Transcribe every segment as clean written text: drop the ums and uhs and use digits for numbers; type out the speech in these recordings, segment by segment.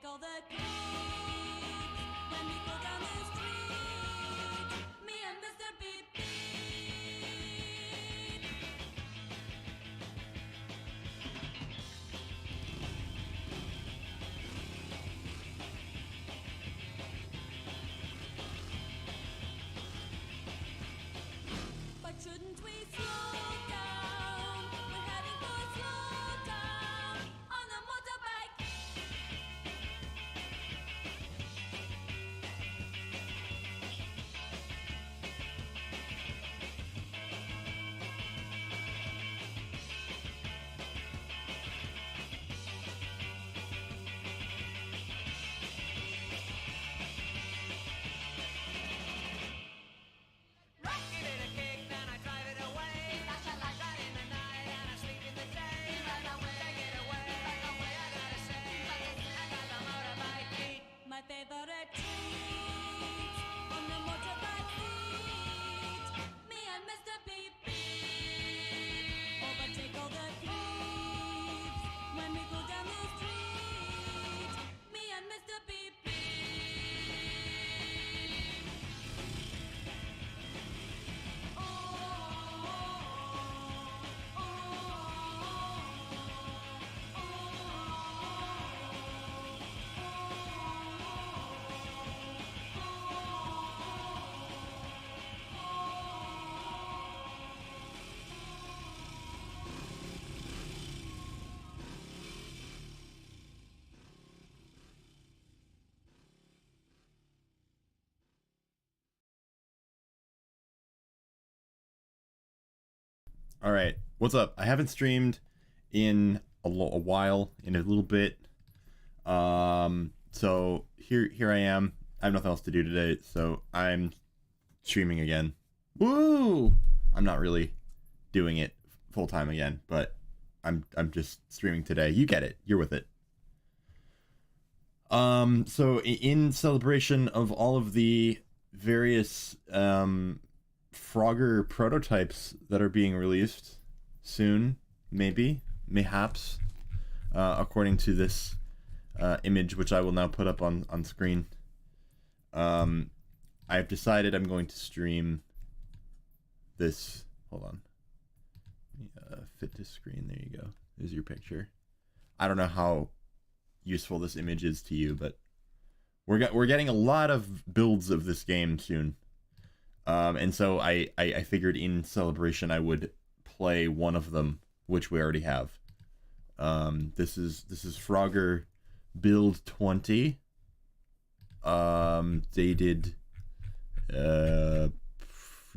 all the clues when we go down the street. Me and Mr. Beep Beep. But shouldn't we slow down? We're heading for slow down on a motorbike. Rocket in a cake, then I drive it away. Run in the night and I sleep in the day. Take it away, I gotta say, I got the motorbike beat. My favorite treat on the motorbike seat. Me and Mr. Beep Beep. Overtake all the thieves when we go down the street. Me and Mr. Beep Beep. All right, what's up? I haven't streamed in a while, in a little bit. So here I am. I have nothing else to do today, so I'm streaming again. Woo! I'm not really doing it full time again, but I'm just streaming today. You get it. You're with it. So in celebration of all of the various Frogger prototypes that are being released soon, mayhaps, according to this image, which I will now put up on screen. I've decided I'm going to stream this. Hold on. Fit to screen. There you go. There's your picture. I don't know how useful this image is to you, but we're getting a lot of builds of this game soon. And so I figured in celebration I would play one of them, which we already have. This is Frogger build 20. Dated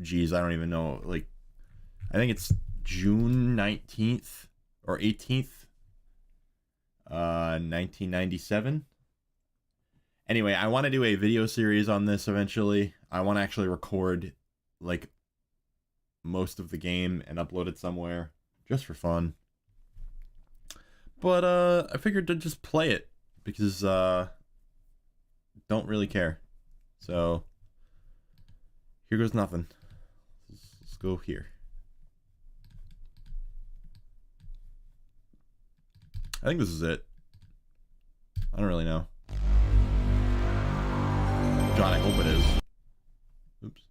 geez, I don't even know, like I think it's June 19th or 18th, 1997. Anyway, I want to do a video series on this eventually. I want to actually record like most of the game and upload it somewhere just for fun. But I figured to just play it because don't really care. So here goes nothing. Let's go here. I think this is it. I don't really know. God, I hope it is. Oops.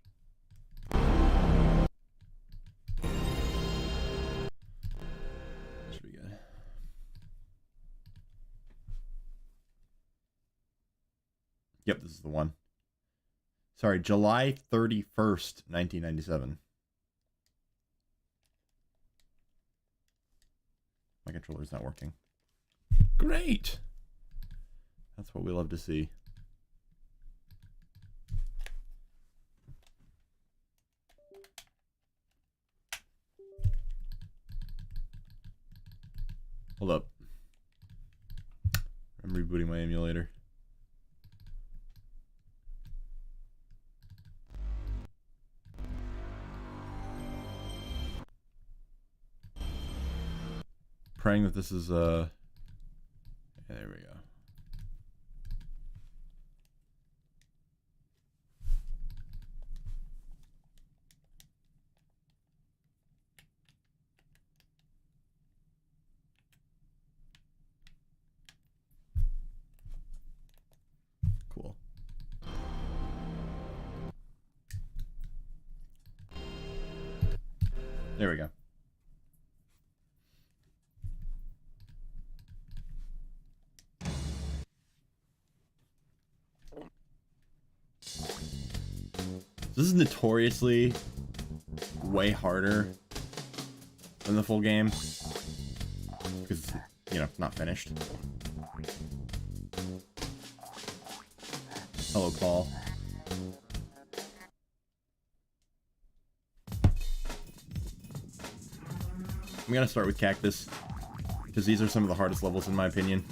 Should be good. Yep, this is the one. Sorry, July 31st, 1997. My controller's not working. Great! That's what we love to see. Hold up. I'm rebooting my emulator. Praying that this is yeah, there we go. There we go. This is notoriously way harder than the full game because, you know, not finished. Hello, Paul. I'm gonna start with Cactus because these are some of the hardest levels in my opinion.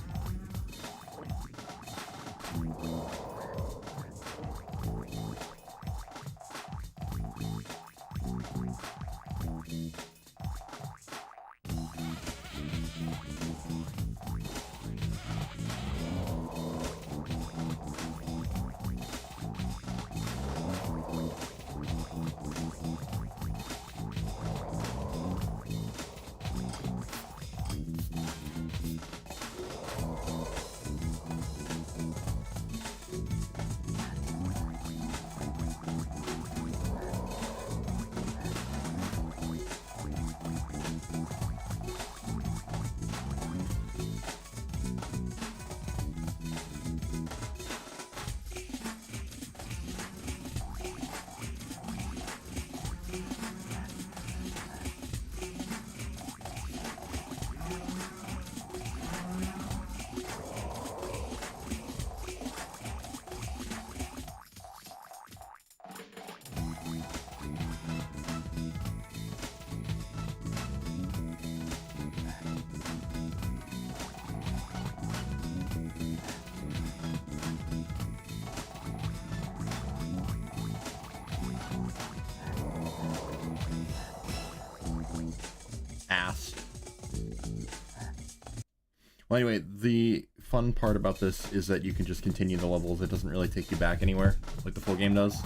Well, anyway, the fun part about this is that you can just continue the levels. It doesn't really take you back anywhere, like the full game does.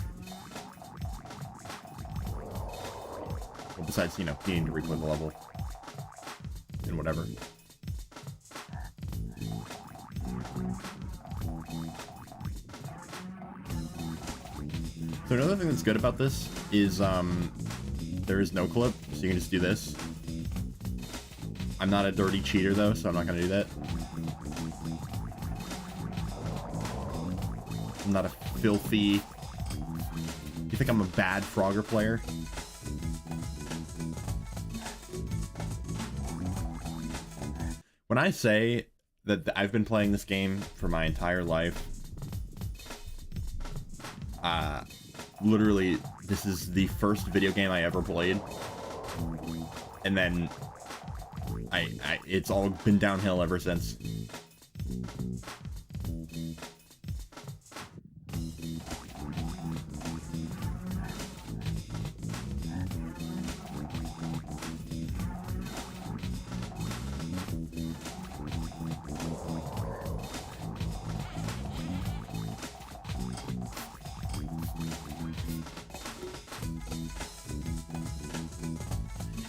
Well, besides, you know, needing to replay the level. And whatever. So another thing that's good about this is, there is no clip, so you can just do this. I'm not a dirty cheater, though, so I'm not going to do that. I'm not a filthy... You think I'm a bad Frogger player? When I say that I've been playing this game for my entire life, literally, this is the first video game I ever played. And then... it's all been downhill ever since.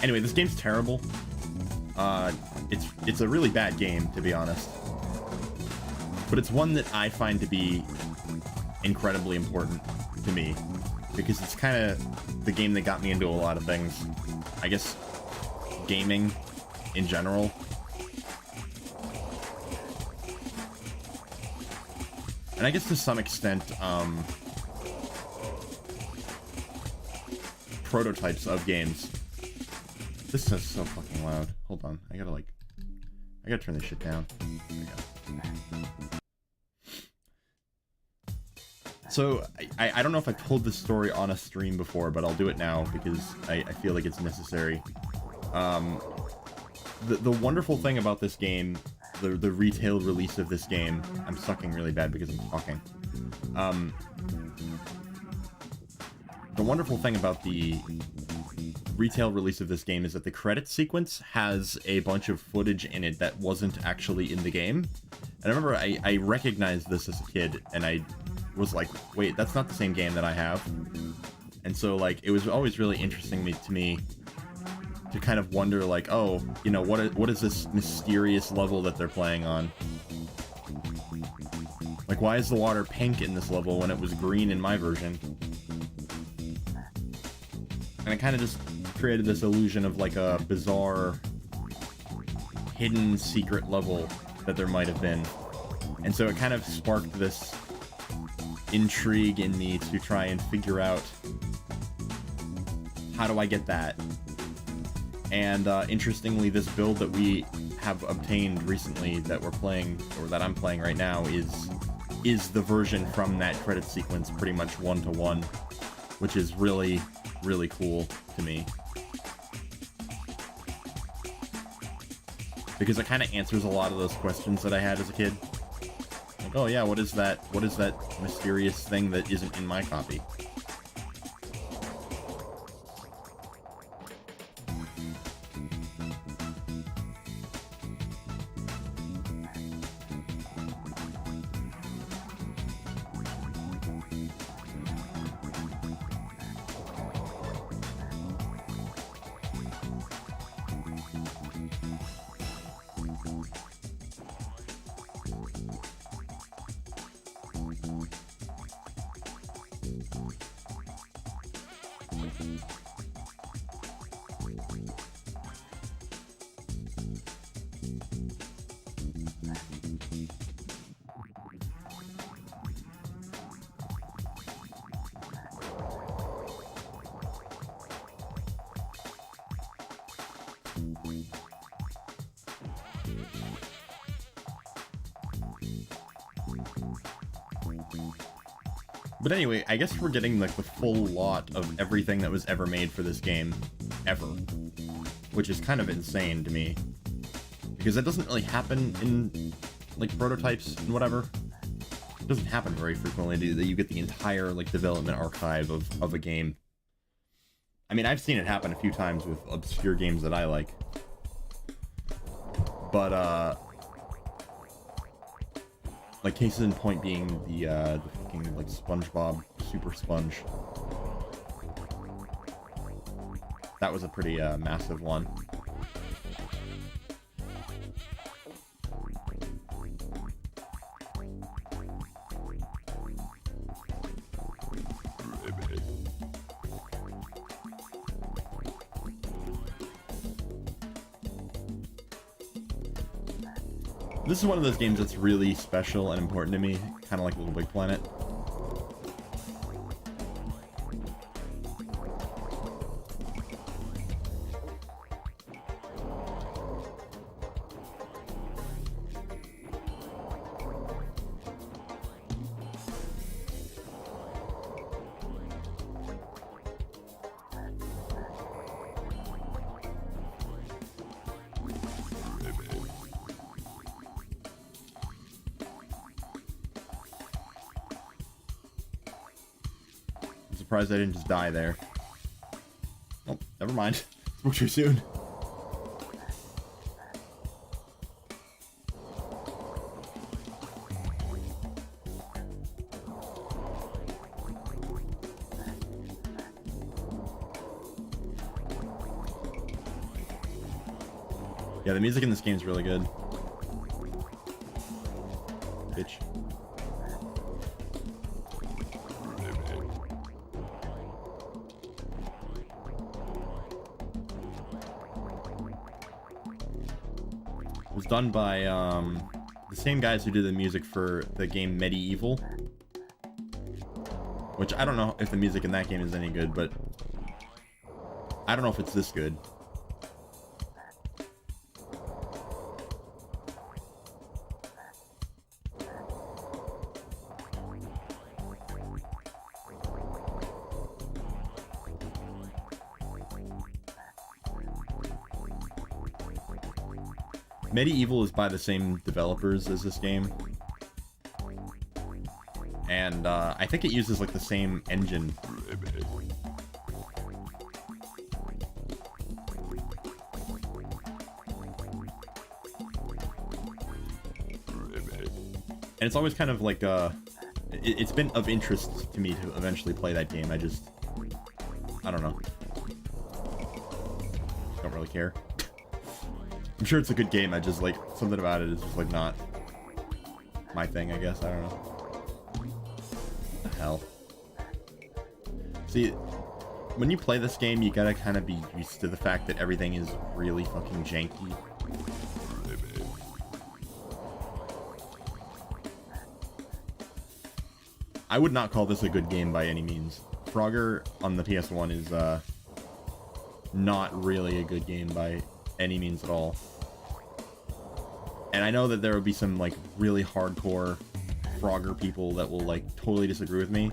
Anyway, this game's terrible. It's a really bad game, to be honest. But it's one that I find to be incredibly important to me. Because it's kind of the game that got me into a lot of things. I guess gaming in general. And I guess to some extent, prototypes of games. This is so fucking loud. Hold on. I gotta turn this shit down. There we go. So, I don't know if I've told this story on a stream before, but I'll do it now because I feel like it's necessary. The wonderful thing about this game, the retail release of this game, I'm sucking really bad because I'm talking. The wonderful thing about the retail release of this game is that the credit sequence has a bunch of footage in it that wasn't actually in the game. And I remember I recognized this as a kid, and I was like, wait, that's not the same game that I have. And so, like, it was always really interesting to me to kind of wonder, like, oh, you know, what is this mysterious level that they're playing on? Like, why is the water pink in this level when it was green in my version? And it kind of just created this illusion of like a bizarre hidden secret level that there might have been. And so it kind of sparked this intrigue in me to try and figure out, how do I get that? And interestingly, this build that we have obtained recently that we're playing, or that I'm playing right now, is the version from that credit sequence, pretty much one-to-one, which is really, really cool to me. Because it kind of answers a lot of those questions that I had as a kid. Like, oh yeah, what is that mysterious thing that isn't in my copy? But anyway, I guess we're getting like the full lot of everything that was ever made for this game, ever. Which is kind of insane to me. Because that doesn't really happen in, like, prototypes and whatever. It doesn't happen very frequently that you get the entire, like, development archive of a game. I mean, I've seen it happen a few times with obscure games that I like. But, like, cases in point being the fucking, like, SpongeBob Super Sponge. That was a pretty, massive one. This is one of those games that's really special and important to me, kind of like Little Big Planet. Surprised I didn't just die there. Oh, never mind. Spoke too soon. Yeah, the music in this game is really good. Bitch. Was done by the same guys who did the music for the game Medieval, which I don't know if the music in that game is any good, but I don't know if it's this good. Medieval is by the same developers as this game, and I think it uses like the same engine. And it's always kind of like it's been of interest to me to eventually play that game. I don't know. Don't really care. I'm sure it's a good game, I just, like, something about it is just, like, not my thing, I guess. I don't know. What the hell? See, when you play this game, you gotta kind of be used to the fact that everything is really fucking janky. I would not call this a good game by any means. Frogger on the PS1 is not really a good game by any means at all. And I know that there will be some like really hardcore Frogger people that will like totally disagree with me.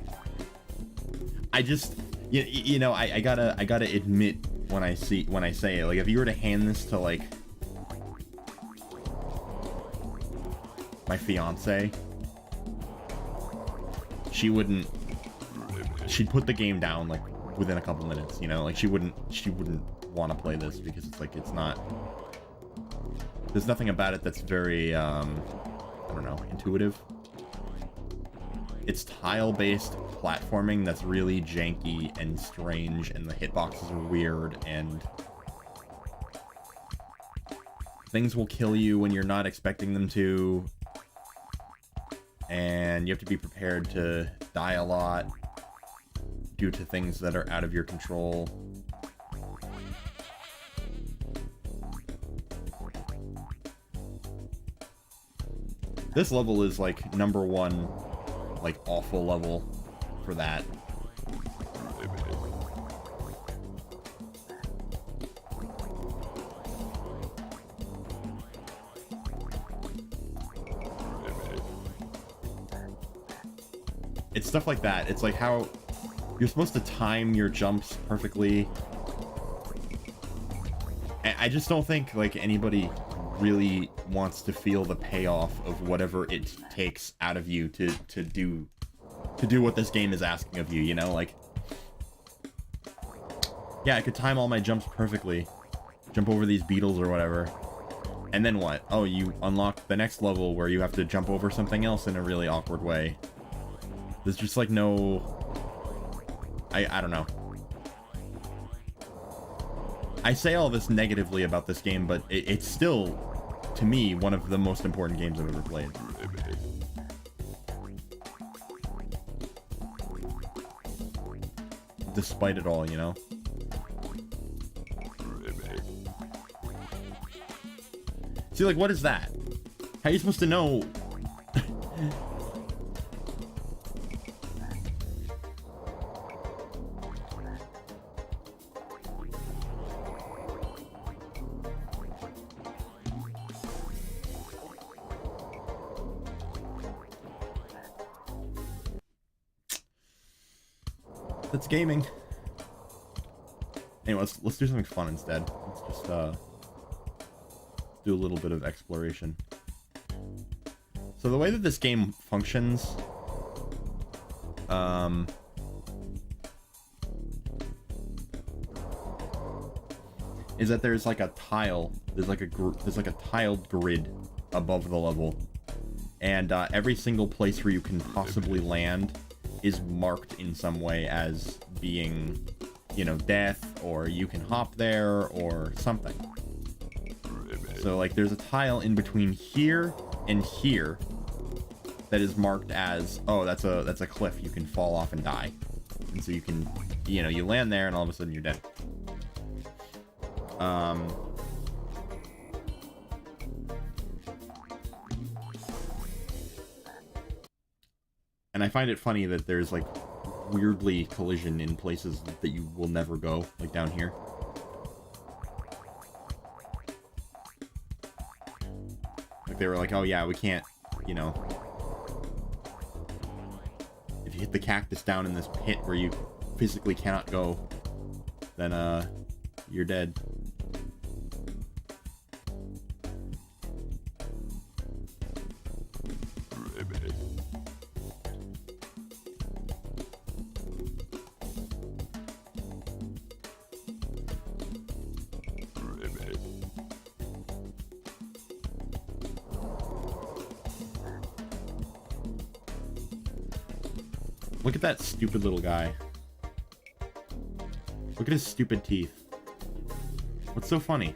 I just, you know, I gotta admit when I say it, like if you were to hand this to like my fiance, she'd put the game down like within a couple minutes, you know, like she wouldn't want to play this because it's like there's nothing about it that's very I don't know, intuitive. It's tile-based platforming that's really janky and strange, and the hitboxes are weird, and things will kill you when you're not expecting them to, and you have to be prepared to die a lot due to things that are out of your control. This level is like #1 like awful level for that. It's stuff like that. It's like how you're supposed to time your jumps perfectly. I just don't think like anybody really wants to feel the payoff of whatever it takes out of you to do what this game is asking of you, you know? Like, yeah, I could time all my jumps perfectly, jump over these beetles or whatever, and then what? Oh, you unlock the next level where you have to jump over something else in a really awkward way. There's just like no... I don't know. I say all this negatively about this game, but it's still, to me, one of the most important games I've ever played. Despite it all, you know? See, like, what is that? How are you supposed to know? That's gaming. Anyway, let's do something fun instead. Let's just do a little bit of exploration. So the way that this game functions, is that there's like a tile, there's like a tiled grid above the level, and every single place where you can possibly land is marked in some way as being, you know, death, or you can hop there, or something. So, like, there's a tile in between here and here that is marked as, oh, that's a cliff, you can fall off and die. And so you can, you know, you land there and all of a sudden you're dead. And I find it funny that there's, like, weirdly collision in places that you will never go, like down here. Like, they were like, oh yeah, we can't, you know... If you hit the cactus down in this pit where you physically cannot go, then, you're dead. Look at that stupid little guy. Look at his stupid teeth. What's so funny?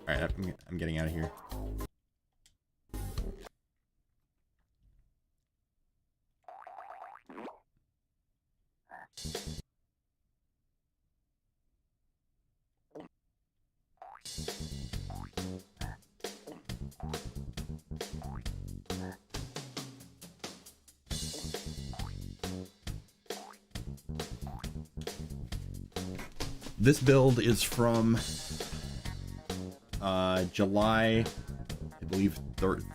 Alright, I'm getting out of here. This build is from July, I believe,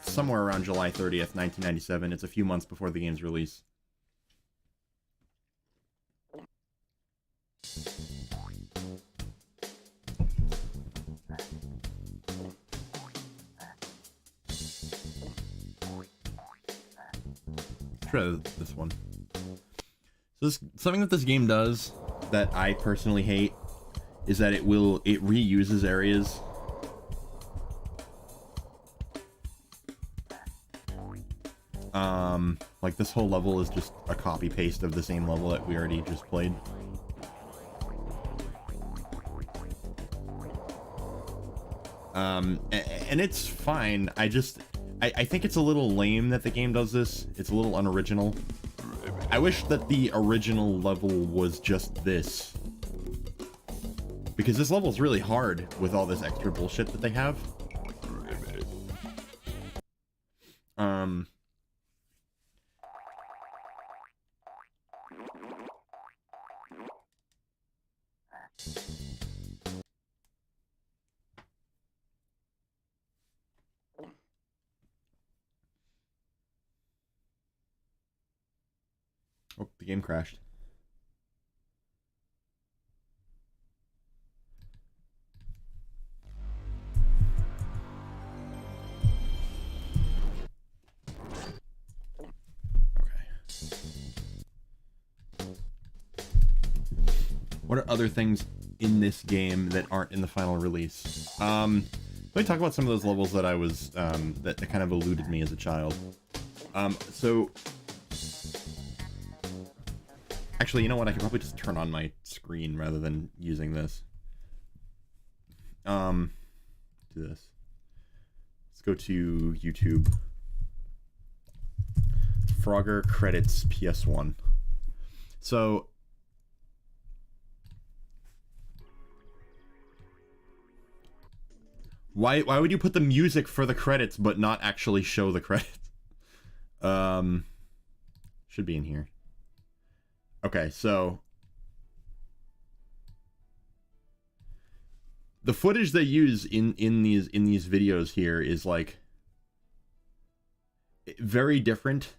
somewhere around July 30th, 1997. It's a few months before the game's release. Try this one. So something that this game does that I personally hate is that it reuses areas. Like this whole level is just a copy paste of the same level that we already just played. And it's fine. I think it's a little lame that the game does this. It's a little unoriginal. I wish that the original level was just this. Because this level is really hard with all this extra bullshit that they have. Oh, the game crashed. What are other things in this game that aren't in the final release? Let me talk about some of those levels that I was, that kind of eluded me as a child. So... Actually, you know what? I could probably just turn on my screen rather than using this. Do this. Let's go to YouTube. Frogger credits PS1. So... Why would you put the music for the credits but not actually show the credits? Should be in here. Okay, so the footage they use in these videos here is like very different.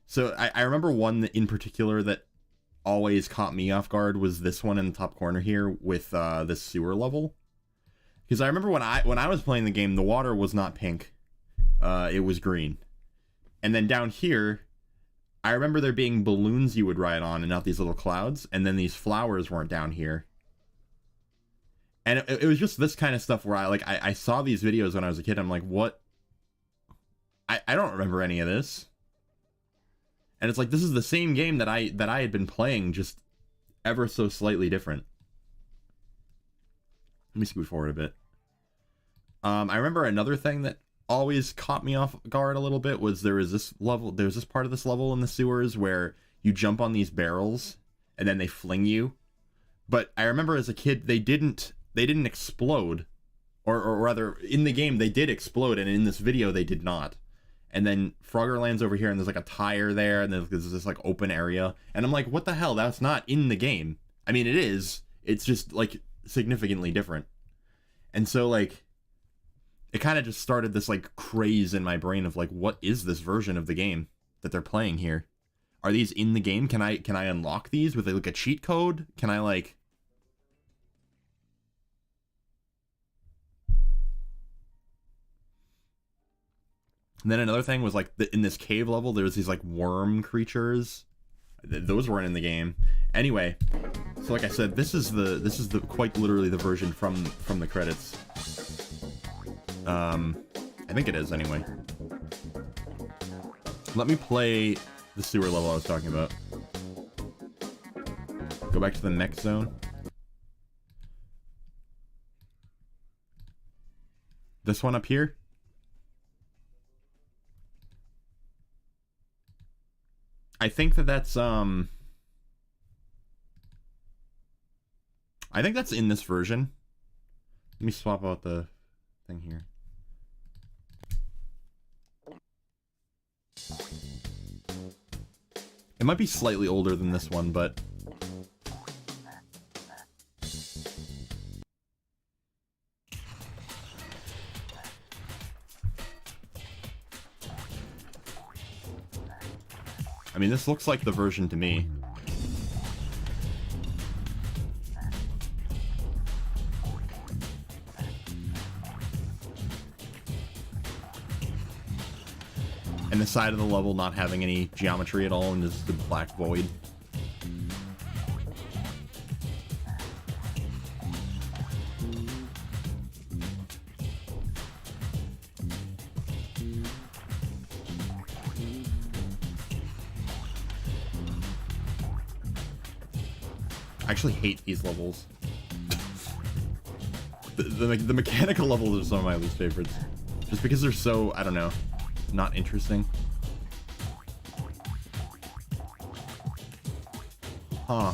So I remember one in particular that always caught me off guard was this one in the top corner here with this sewer level. Because I remember when I was playing the game, the water was not pink, it was green. And then down here, I remember there being balloons you would ride on and not these little clouds, and then these flowers weren't down here. And it was just this kind of stuff where I saw these videos when I was a kid, I'm like, what? I don't remember any of this. And it's like, this is the same game that I had been playing, just ever so slightly different. Let me scoot forward a bit. I remember another thing that always caught me off guard a little bit was there's this part of this level in the sewers where you jump on these barrels and then they fling you. But I remember as a kid they didn't explode, or rather in the game they did explode, and in this video they did not. And then Frogger lands over here and there's like a tire there and there's this like open area, and I'm like, what the hell? That's not in the game. I mean, it is. It's just like significantly different. And so like it kind of just started this like craze in my brain of like, what is this version of the game that they're playing here? Are these in the game? Can I unlock these with like a cheat code? Can I like... And then another thing was like in this cave level, there's these like worm creatures. Those weren't in the game. Anyway, so like I said, this is the quite literally the version from the credits. I think it is anyway. Let me play the sewer level I was talking about. Go back to the next zone. This one up here. I think that's I think that's in this version. Let me swap out the thing here. It might be slightly older than this one, but I mean, this looks like the version to me. And the side of the level not having any geometry at all, and just the black void. I actually hate these levels. The mechanical levels are some of my least favorites. Just because they're so, I don't know, not interesting. Huh.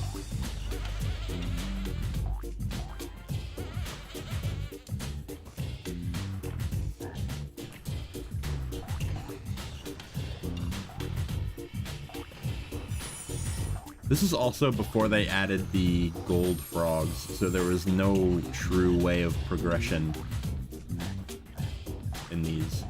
This is also before they added the gold frogs, so there was no true way of progression in these.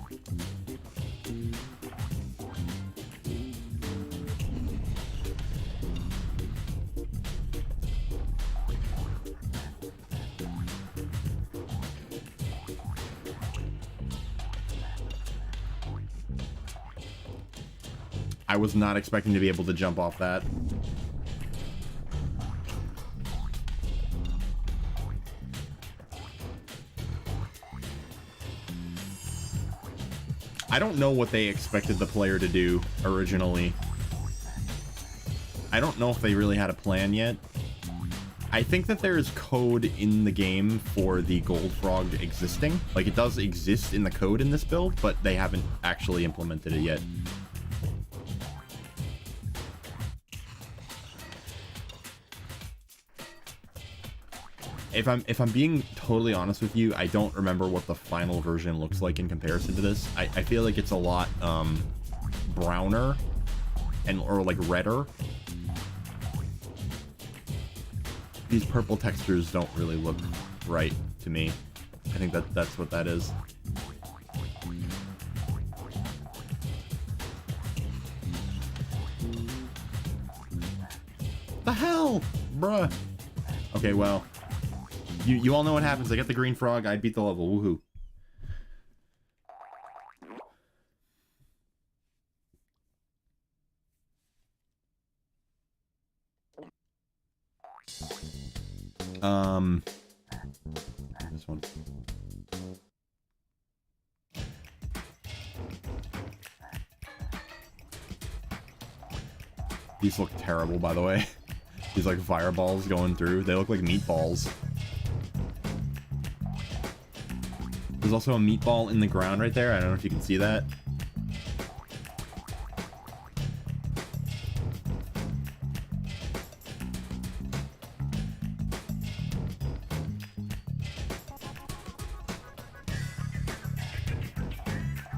I was not expecting to be able to jump off that. I don't know what they expected the player to do originally. I don't know if they really had a plan yet. I think that there is code in the game for the gold frog existing. Like, it does exist in the code in this build, but they haven't actually implemented it yet. If I'm being totally honest with you, I don't remember what the final version looks like in comparison to this. I feel like it's a lot browner or like redder. These purple textures don't really look right to me. I think that's what that is. The hell, bruh. Okay, well. You all know what happens. I get the green frog, I beat the level. Woohoo. This one. These look terrible, by the way. These like fireballs going through. They look like meatballs. There's also a meatball in the ground right there. I don't know if you can see that.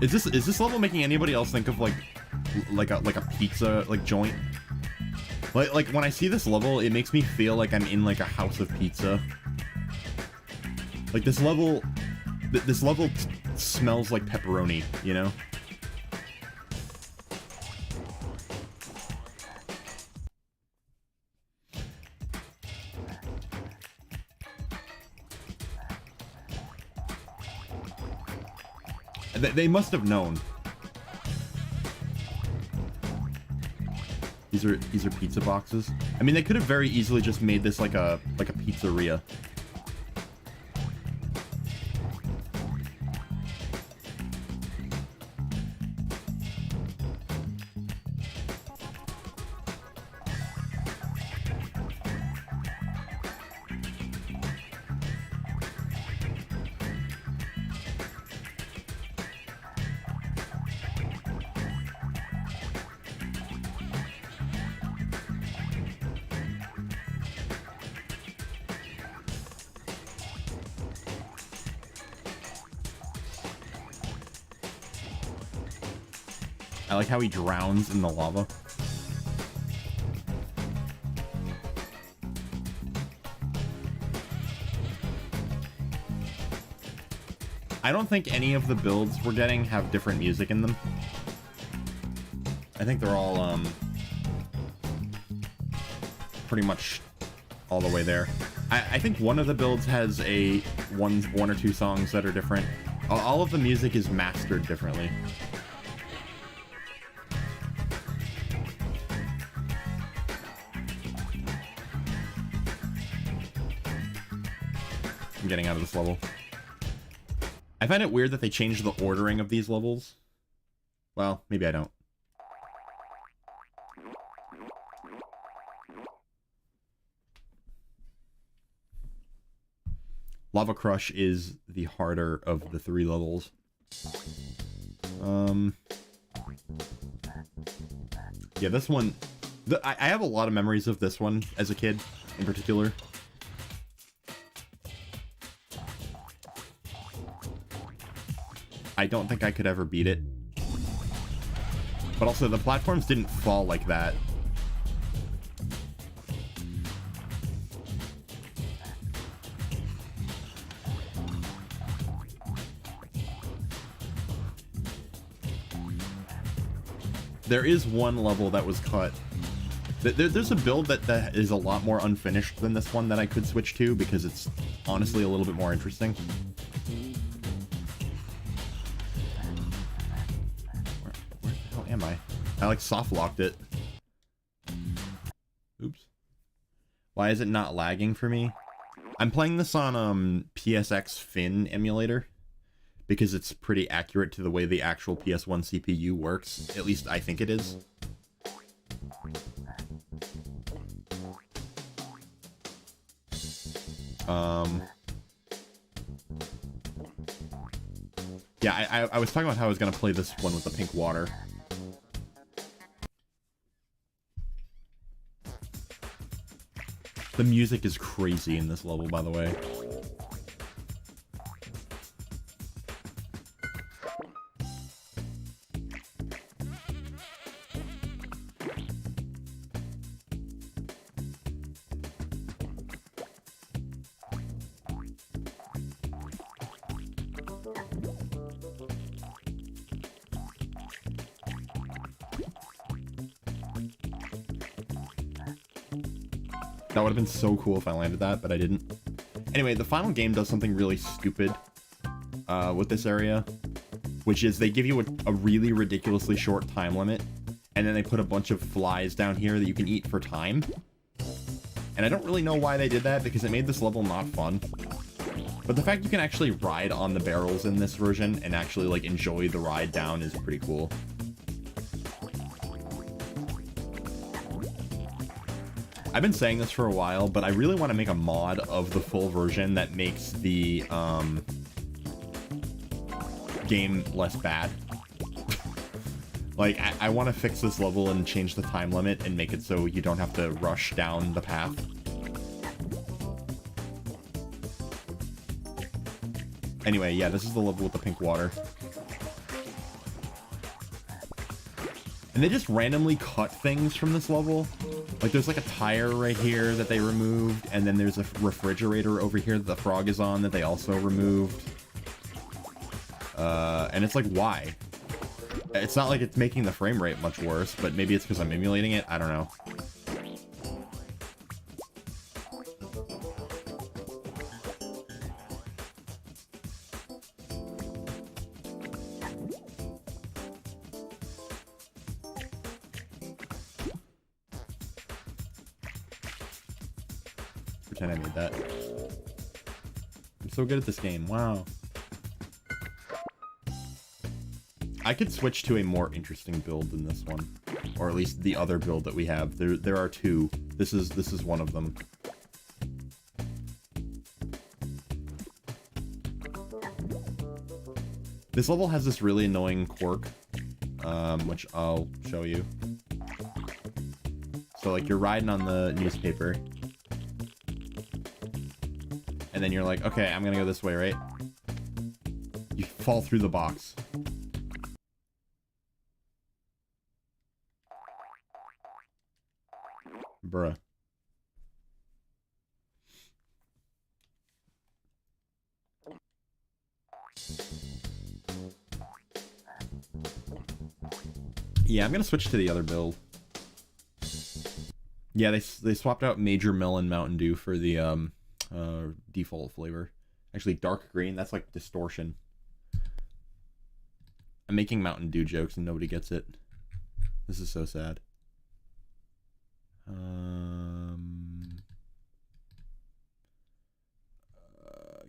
Is this level making anybody else think of like a pizza like joint? Like when I see this level, it makes me feel like I'm in like a house of pizza. Like this level smells like pepperoni, you know? They must have known. These are pizza boxes. I mean, they could have very easily just made this like a pizzeria. I like how he drowns in the lava. I don't think any of the builds we're getting have different music in them. I think they're all pretty much all the way there. I think one of the builds has one or two songs that are different. All of the music is mastered differently. I'm getting out of this level. I find it weird that they changed the ordering of these levels. Well, maybe I don't. Lava Crush is the harder of the 3 levels. Yeah, this one... I have a lot of memories of this one as a kid, in particular. I don't think I could ever beat it. But also, the platforms didn't fall like that. There is one level that was cut. There's a build that is a lot more unfinished than this one that I could switch to because it's honestly a little bit more interesting. Where the hell am I? I like soft locked it. Oops. Why is it not lagging for me? I'm playing this on PSX Fin emulator because it's pretty accurate to the way the actual PS1 CPU works. At least I think it is. Yeah, I was talking about how I was gonna play this one with the pink water. The music is crazy in this level, by the way. That would have been so cool if I landed that, but I didn't. Anyway, the final game does something really stupid with this area, which is they give you a really ridiculously short time limit, and then they put a bunch of flies down here that you can eat for time. And I don't really know why they did that, because it made this level not fun. But the fact you can actually ride on the barrels in this version and actually, like, enjoy the ride down is pretty cool. I've been saying this for a while, but I really want to make a mod of the full version that makes the game less bad. Like, I want to fix this level and change the time limit and make it so you don't have to rush down the path. Anyway, yeah, this is the level with the pink water. And they just randomly cut things from this level. Like, there's like a tire right here that they removed, and then there's a refrigerator over here that the frog is on that they also removed. And it's like, why? It's not like it's making the frame rate much worse, but maybe it's because I'm emulating it. I don't know. Pretend I made that. I'm so good at this game. Wow. I could switch to a more interesting build than this one, or at least the other build that we have. There are two. This is one of them. This level has this really annoying quirk, which I'll show you. So, like, you're riding on the newspaper, and then you're like, okay, I'm gonna go this way, right? You fall through the box. Bruh. Yeah, I'm gonna switch to the other build. Yeah, they swapped out Major Melon Mountain Dew for the default flavor. Actually, dark green, that's like distortion. I'm making Mountain Dew jokes and nobody gets it. This is so sad.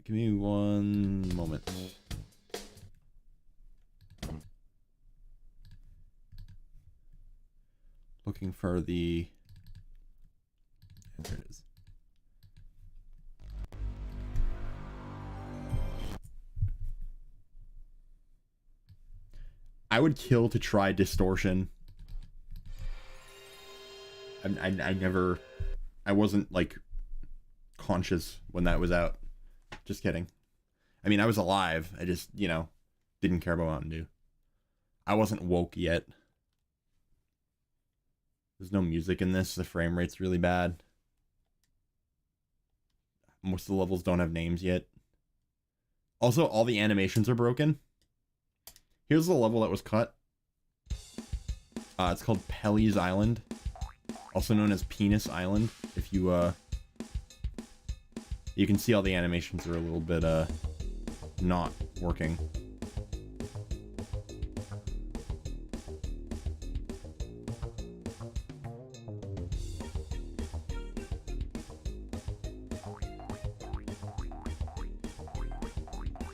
Give me one moment. Looking for the... There it is. I would kill to try distortion. I wasn't like conscious when that was out. Just kidding. I mean, I was alive. I just, you know, didn't care about Mountain Dew. I wasn't woke yet. There's no music in this. The frame rate's really bad. Most of the levels don't have names yet. Also, all the animations are broken. Here's the level that was cut. It's called Pelly's Island. Also known as Penis Island. If you, you can see all the animations are a little bit, not working.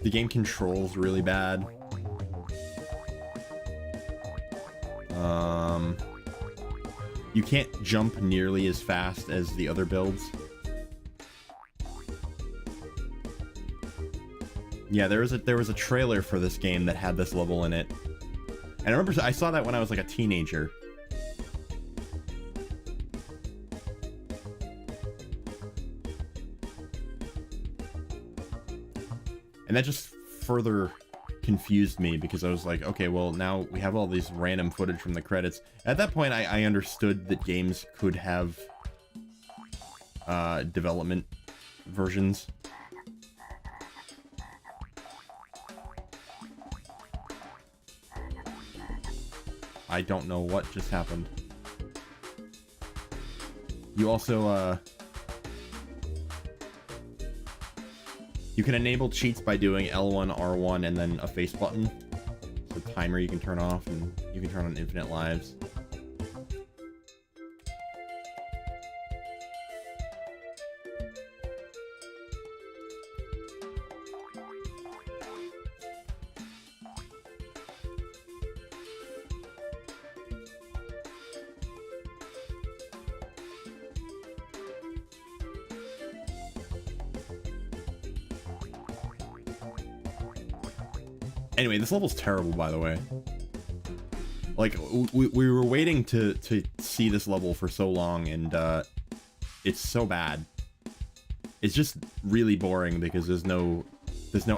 The game controls really bad. You can't jump nearly as fast as the other builds. Yeah, there was a trailer for this game that had this level in it. And I remember I saw that when I was like a teenager. And that just further confused me because I was like, okay, well, now we have all these random footage from the credits. At that point, I understood that games could have development versions. I don't know what just happened. You also, you can enable cheats by doing L1, R1, and then a face button. It's a timer you can turn off, and you can turn on infinite lives. Anyway, this level's terrible, by the way. Like, we were waiting to see this level for so long, and it's so bad. It's just really boring because there's no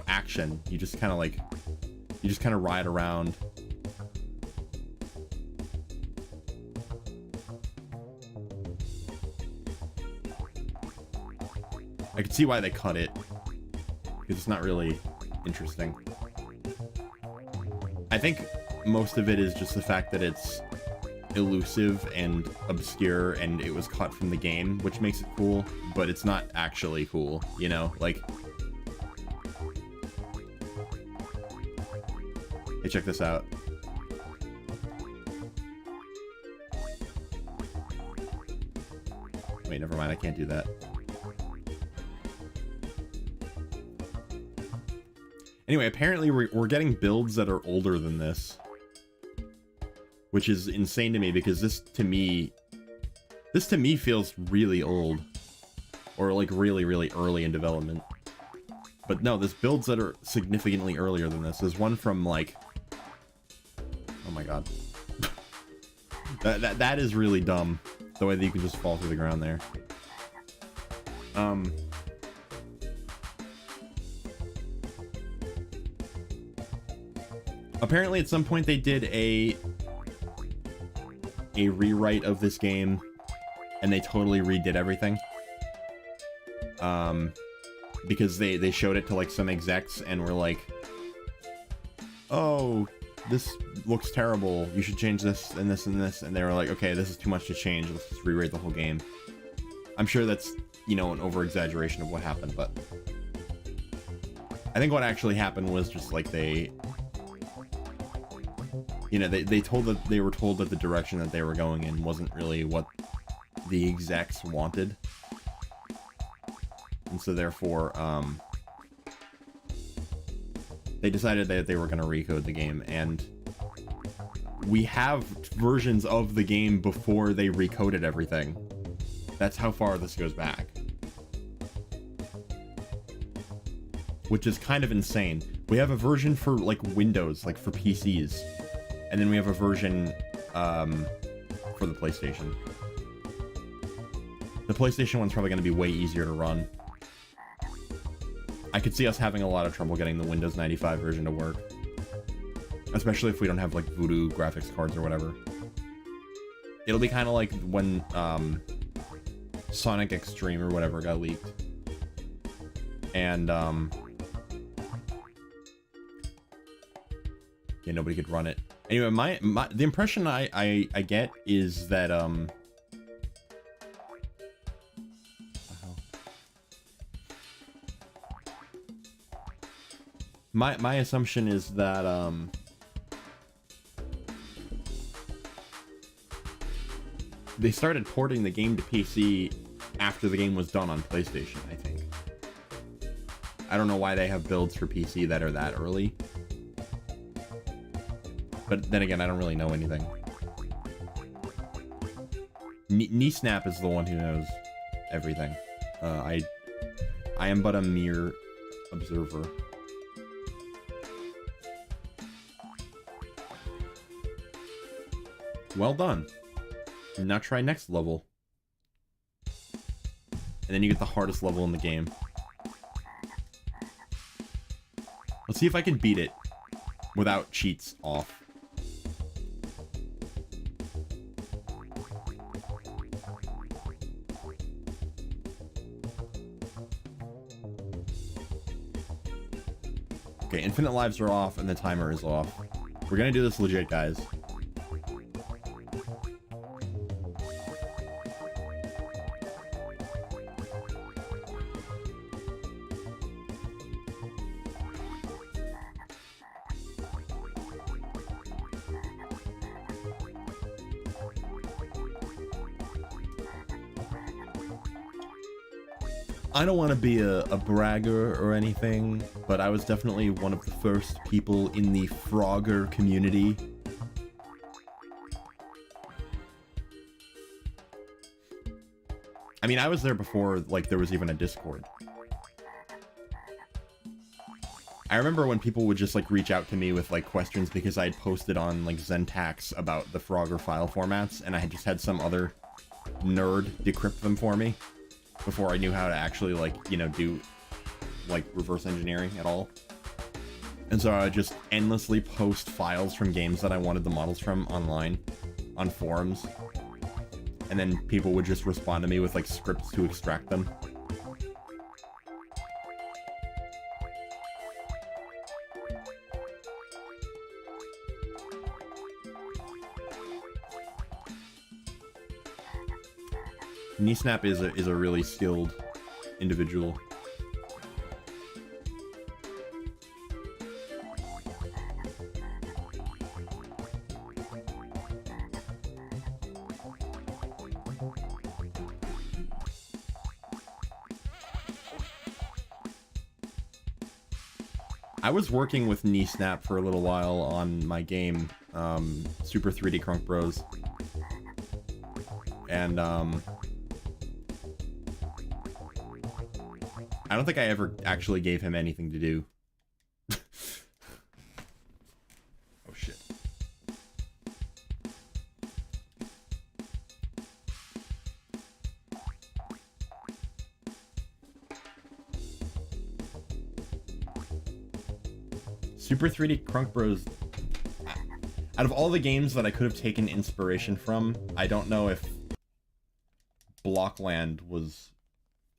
action. You just kind of ride around. I can see why they cut it, because it's not really interesting. I think most of it is just the fact that it's elusive and obscure and it was cut from the game, which makes it cool, but it's not actually cool, you know? Like, hey, check this out. Wait, never mind, I can't do that. Anyway, apparently we're getting builds that are older than this, which is insane to me because this to me feels really old, or like really, really early in development. But no, there's builds that are significantly earlier than this. There's one from like, oh my god, that is really dumb. The way that you can just fall through the ground there. Apparently at some point they did a rewrite of this game and they totally redid everything. Because they showed it to like some execs and were like, oh, this looks terrible. You should change this and this and this. And they were like, okay, this is too much to change. Let's just rewrite the whole game. I'm sure that's, you know, an over-exaggeration of what happened, but I think what actually happened was just like they, you know, they were told that the direction that they were going in wasn't really what the execs wanted. And so therefore, they decided that they were going to recode the game, and we have versions of the game before they recoded everything. That's how far this goes back. Which is kind of insane. We have a version for, like, Windows, like, for PCs. And then we have a version, for the PlayStation. The PlayStation one's probably going to be way easier to run. I could see us having a lot of trouble getting the Windows 95 version to work. Especially if we don't have, like, Voodoo graphics cards or whatever. It'll be kind of like when, Sonic Extreme or whatever got leaked. And, yeah, nobody could run it. Anyway, the impression I get is that, my assumption is that, they started porting the game to PC after the game was done on PlayStation, I think. I don't know why they have builds for PC that are that early. But then again, I don't really know anything. Knee-Snap is the one who knows everything. I am but a mere observer. Well done. Now try next level. And then you get the hardest level in the game. Let's see if I can beat it without cheats off. Okay, infinite lives are off and the timer is off. We're gonna do this legit, guys. I don't want to be a bragger or anything, but I was definitely one of the first people in the Frogger community. I mean, I was there before, like, there was even a Discord. I remember when people would just, like, reach out to me with, like, questions because I had posted on, like, Zentax about the Frogger file formats, and I had just had some other nerd decrypt them for me before I knew how to actually, like, you know, do, like, reverse engineering at all. And so I would just endlessly post files from games that I wanted the models from online, on forums. And then people would just respond to me with, like, scripts to extract them. Knee-Snap is a really skilled individual. I was working with Knee-Snap for a little while on my game, Super 3D Crunk Bros. And, I don't think I ever actually gave him anything to do. Oh, shit. Super 3D Crunk Bros. Out of all the games that I could have taken inspiration from, I don't know if Blockland was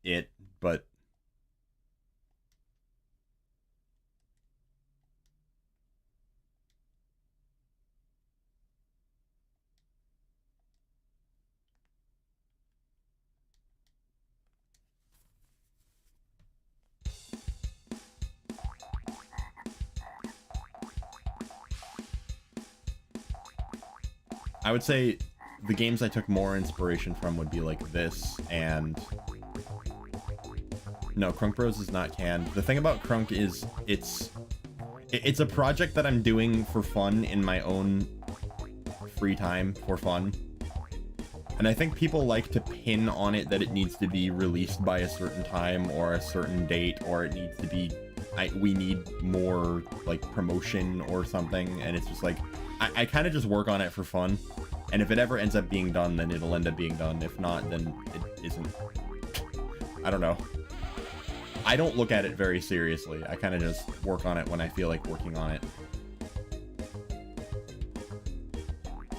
it, but I would say the games I took more inspiration from would be like this and... No, Crunk Bros is not canned. The thing about Crunk is it's a project that I'm doing for fun in my own free time for fun. And I think people like to pin on it that it needs to be released by a certain time or a certain date, or it needs to be, we need more like promotion or something. And it's just like, I kind of just work on it for fun. And if it ever ends up being done, then it'll end up being done. If not, then it isn't. I don't know. I don't look at it very seriously. I kind of just work on it when I feel like working on it.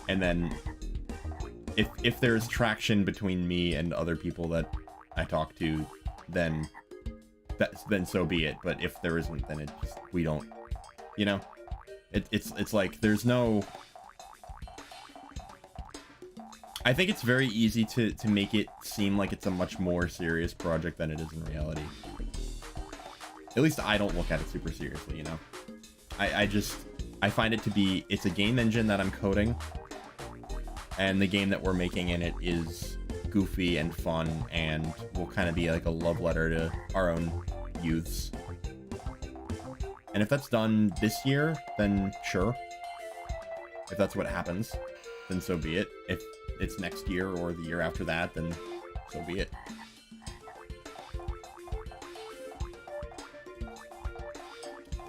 And then if there's traction between me and other people that I talk to, then so be it. But if there isn't, then we don't, you know? It's like there's no... I think it's very easy to make it seem like it's a much more serious project than it is in reality. At least I don't look at it super seriously, you know? I find it to be, it's a game engine that I'm coding, and the game that we're making in it is goofy and fun, and will kind of be like a love letter to our own youths. And if that's done this year, then sure. If that's what happens, then so be it. If it's next year or the year after that, then so be it.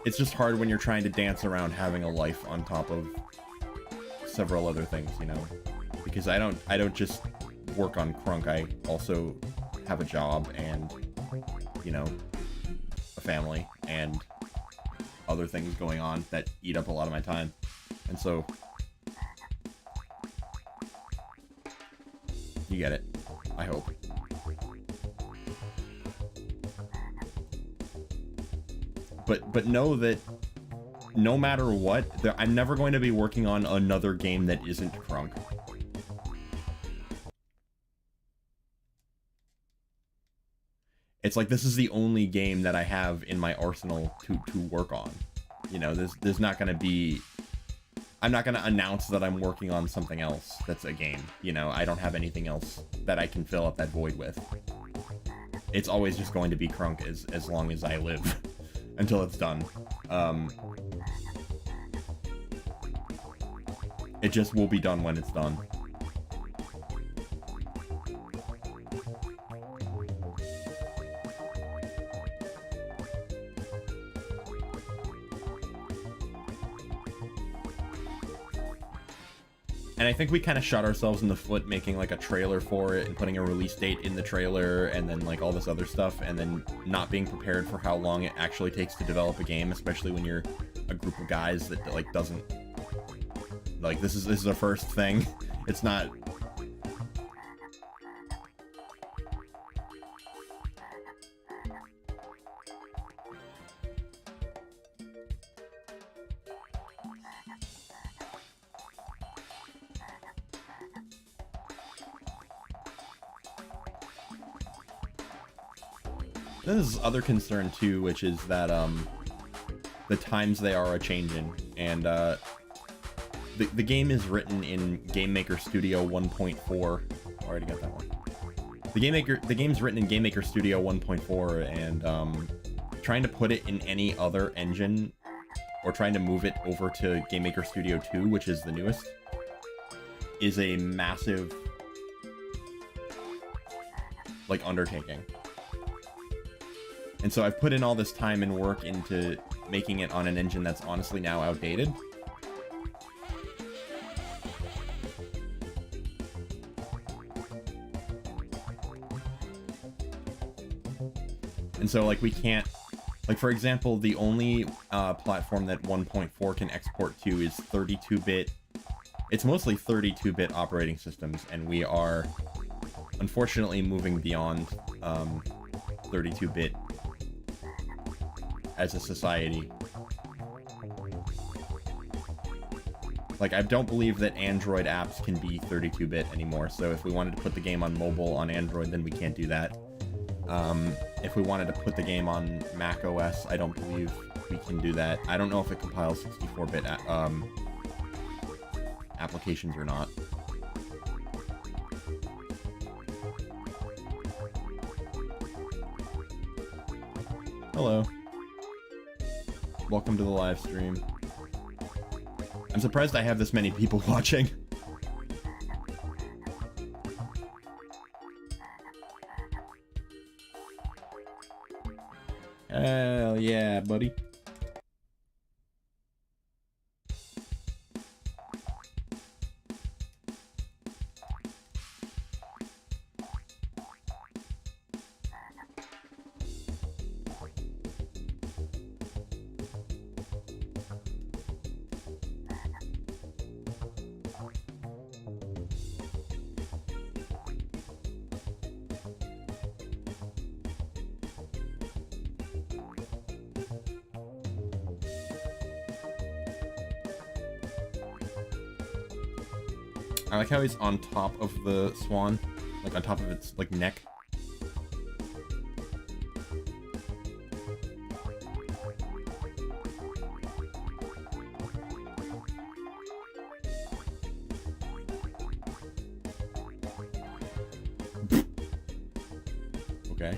It's just hard when you're trying to dance around having a life on top of several other things, you know? Because I don't just work on Crunk, I also have a job and, you know, a family and other things going on that eat up a lot of my time. And so you get it, I hope. But know that no matter what, I'm never going to be working on another game that isn't Crunk. It's like this is the only game that I have in my arsenal to work on. You know, there's not going to be... I'm not going to announce that I'm working on something else that's a game. You know, I don't have anything else that I can fill up that void with. It's always just going to be Crunk as long as I live. Until it's done. It just will be done when it's done. And I think we kind of shot ourselves in the foot making like a trailer for it and putting a release date in the trailer and then like all this other stuff, and then not being prepared for how long it actually takes to develop a game, especially when you're a group of guys that like doesn't like this is a first thing. It's not. There's other concern too, which is that the times they are a-changing, and the game is written in GameMaker Studio 1.4. Already got that one. The game's written in GameMaker Studio 1.4, and trying to put it in any other engine or trying to move it over to GameMaker Studio 2, which is the newest, is a massive like undertaking. And so I've put in all this time and work into making it on an engine that's honestly now outdated. And so like we can't, like for example, the only platform that 1.4 can export to is 32-bit. It's mostly 32-bit operating systems, and we are unfortunately moving beyond 32-bit as a society. Like, I don't believe that Android apps can be 32-bit anymore, so if we wanted to put the game on mobile on Android, then we can't do that. If we wanted to put the game on Mac OS, I don't believe we can do that. I don't know if it compiles 64-bit applications or not. Hello. Welcome to the live stream. I'm surprised I have this many people watching. Hell yeah, buddy. I like how he's on top of the swan, like on top of its like neck. Okay.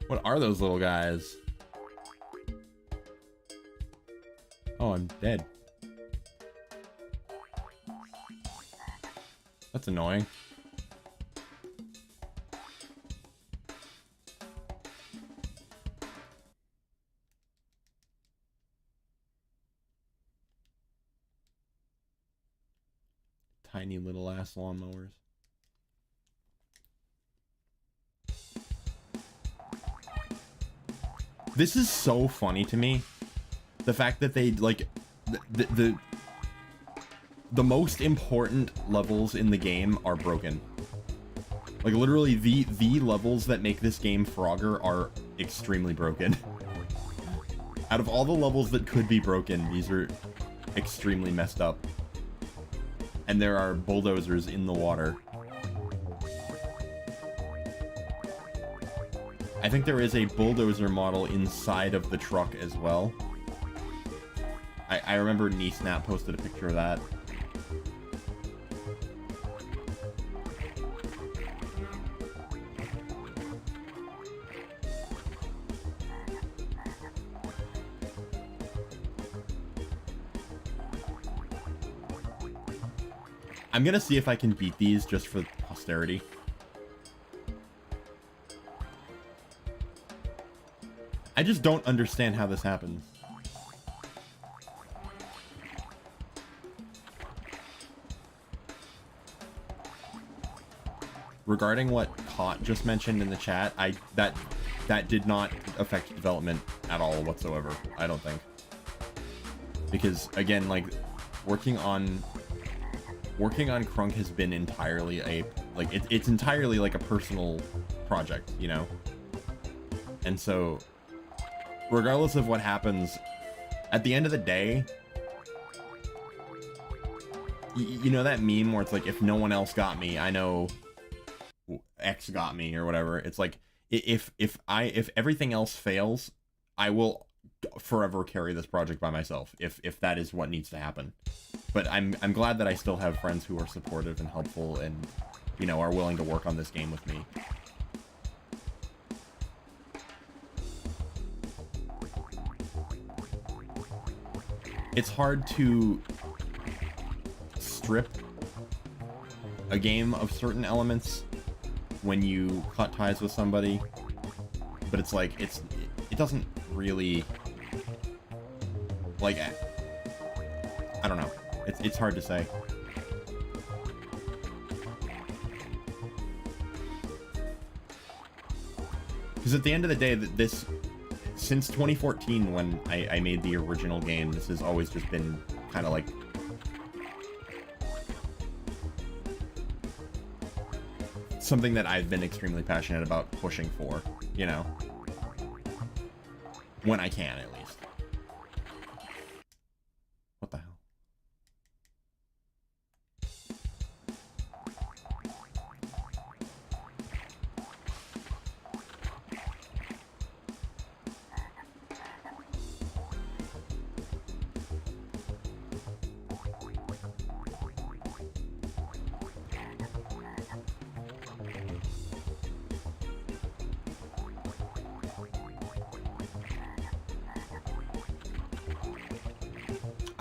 What are those little guys? Oh, I'm dead. That's annoying. Tiny little ass lawnmowers. This is so funny to me. The fact that they like the most important levels in the game are broken. Like literally the levels that make this game Frogger are extremely broken. Out of all the levels that could be broken, these are extremely messed up. And there are bulldozers in the water. I think there is a bulldozer model inside of the truck as well. I remember KneeSnap posted a picture of that. I'm gonna see if I can beat these just for posterity. I just don't understand how this happens. Regarding what Cot just mentioned in the chat, that did not affect development at all whatsoever, I don't think. Because again, like working on Crunk has been entirely it's entirely like a personal project, you know? And so regardless of what happens, at the end of the day, you know that meme where it's like, if no one else got me, I know X got me or whatever. It's like, if everything else fails, I will forever carry this project by myself if that is what needs to happen. But I'm glad that I still have friends who are supportive and helpful and, you know, are willing to work on this game with me. It's hard to strip a game of certain elements when you cut ties with somebody, but it's like it doesn't really, like, I don't know. It's hard to say. Because at the end of the day, this, since 2014 when I made the original game, this has always just been kind of like something that I've been extremely passionate about pushing for, you know, when I can at least. What the hell?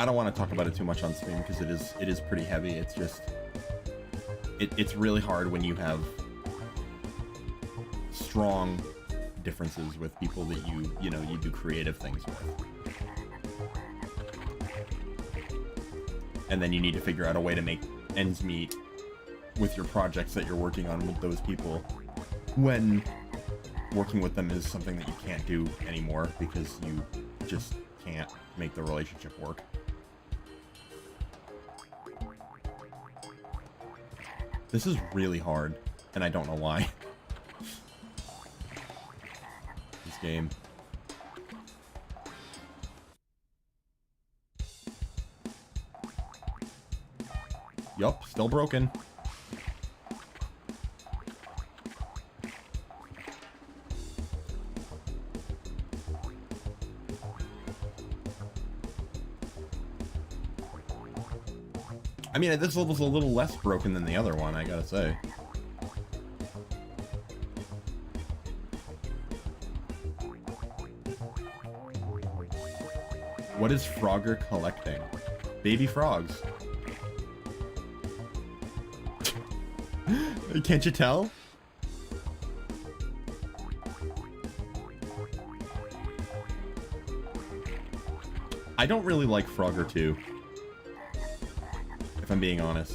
I don't want to talk about it too much on stream because it is pretty heavy. It's just it's really hard when you have strong differences with people that you know you do creative things with. And then you need to figure out a way to make ends meet with your projects that you're working on with those people when working with them is something that you can't do anymore because you just can't make the relationship work. This is really hard, and I don't know why. This game. Yup, still broken. I mean, this level's a little less broken than the other one, I gotta say. What is Frogger collecting? Baby frogs. Can't you tell? I don't really like Frogger 2. If I'm being honest.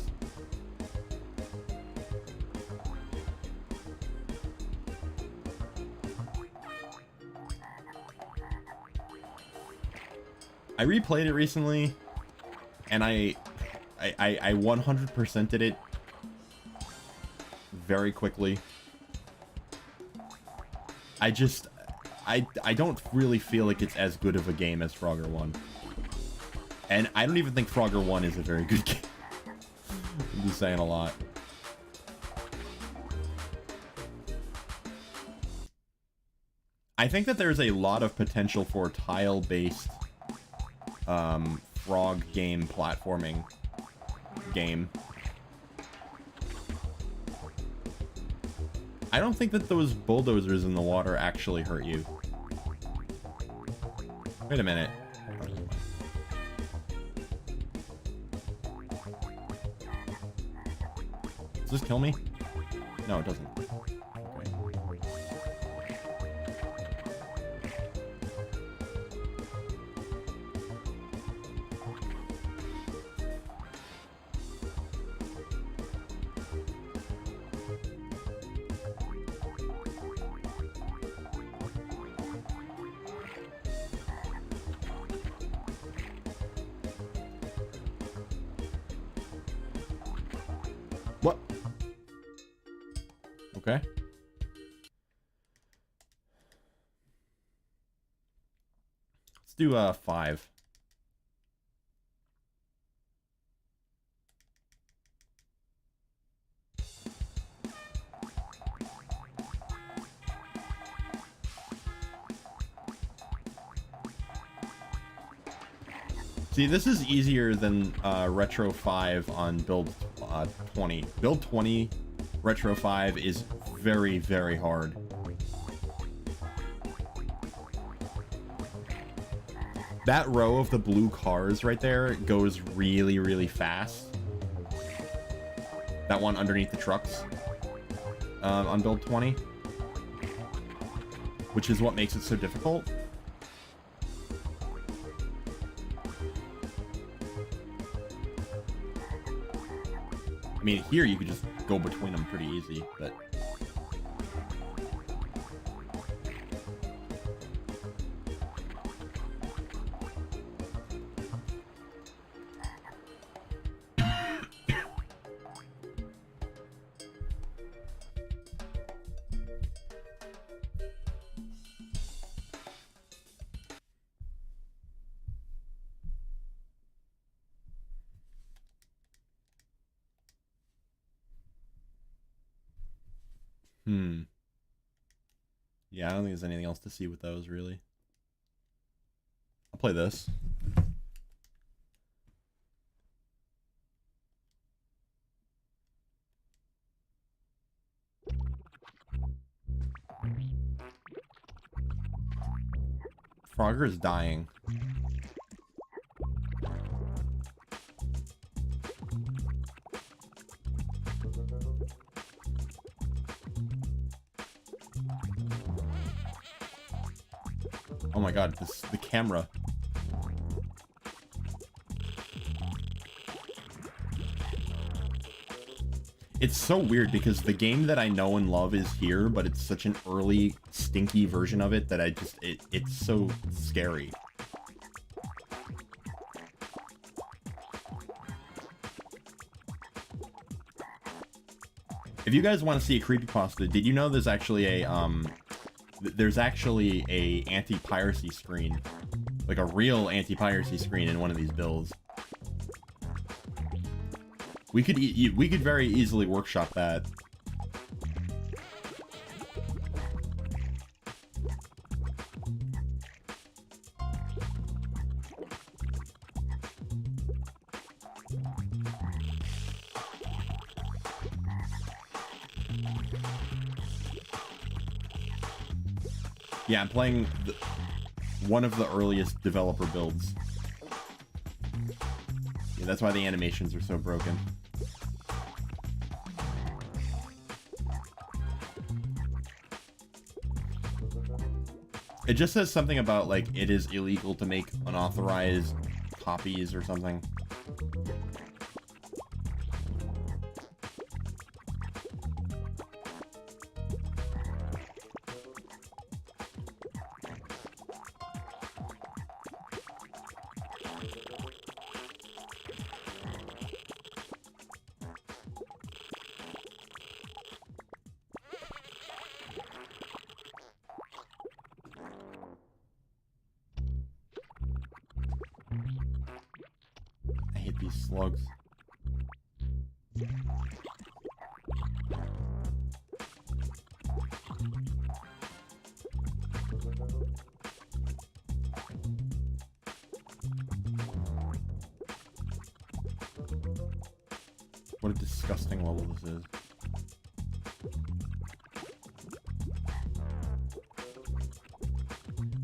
I replayed it recently, and I 100%ed it very quickly. I don't really feel like it's as good of a game as Frogger 1. And I don't even think Frogger 1 is a very good game. I'm just saying a lot. I think that there's a lot of potential for tile-based frog game platforming game. I don't think that those bulldozers in the water actually hurt you. Wait a minute. Does this kill me? No, it doesn't. Okay. What? Okay. Let's do 5. See, this is easier than Retro 5 on build 20. Build 20 Retro 5 is very, very hard. That row of the blue cars right there goes really, really fast. That one underneath the trucks on build 20. Which is what makes it so difficult. I mean, here you could just go between them pretty easy, but... Yeah, I don't think there's anything else to see with those, really. I'll play this. Frogger is dying. Oh my god, the camera. It's so weird because the game that I know and love is here, but it's such an early, stinky version of it that it's so scary. If you guys want to see a creepypasta, did you know there's actually a anti-piracy screen, like a real anti-piracy screen in one of these builds? We could very easily workshop that. Yeah, I'm playing one of the earliest developer builds. Yeah, that's why the animations are so broken. It just says something about, like, it is illegal to make unauthorized copies or something. I hate these slugs. What a disgusting level this is.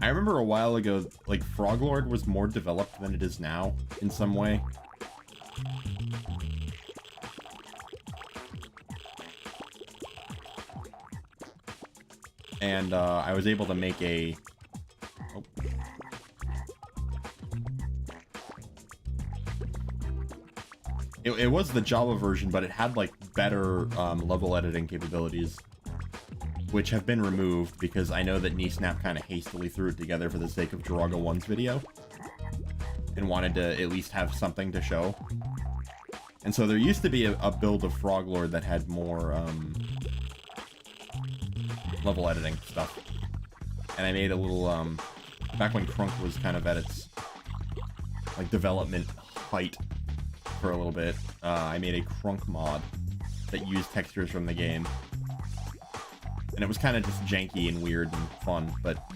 I remember a while ago, like, Froglord was more developed than it is now, in some way. And, I was able to make a... Oh. It was the Java version, but it had, like, better, level editing capabilities, which have been removed because I know that KneeSnap kind of hastily threw it together for the sake of Jiraga 1's video and wanted to at least have something to show. And so there used to be a build of Froglord that had more level editing stuff. And I made a little, back when Crunk was kind of at its, like, development height for a little bit, I made a Crunk mod that used textures from the game. And it was kind of just janky and weird and fun, but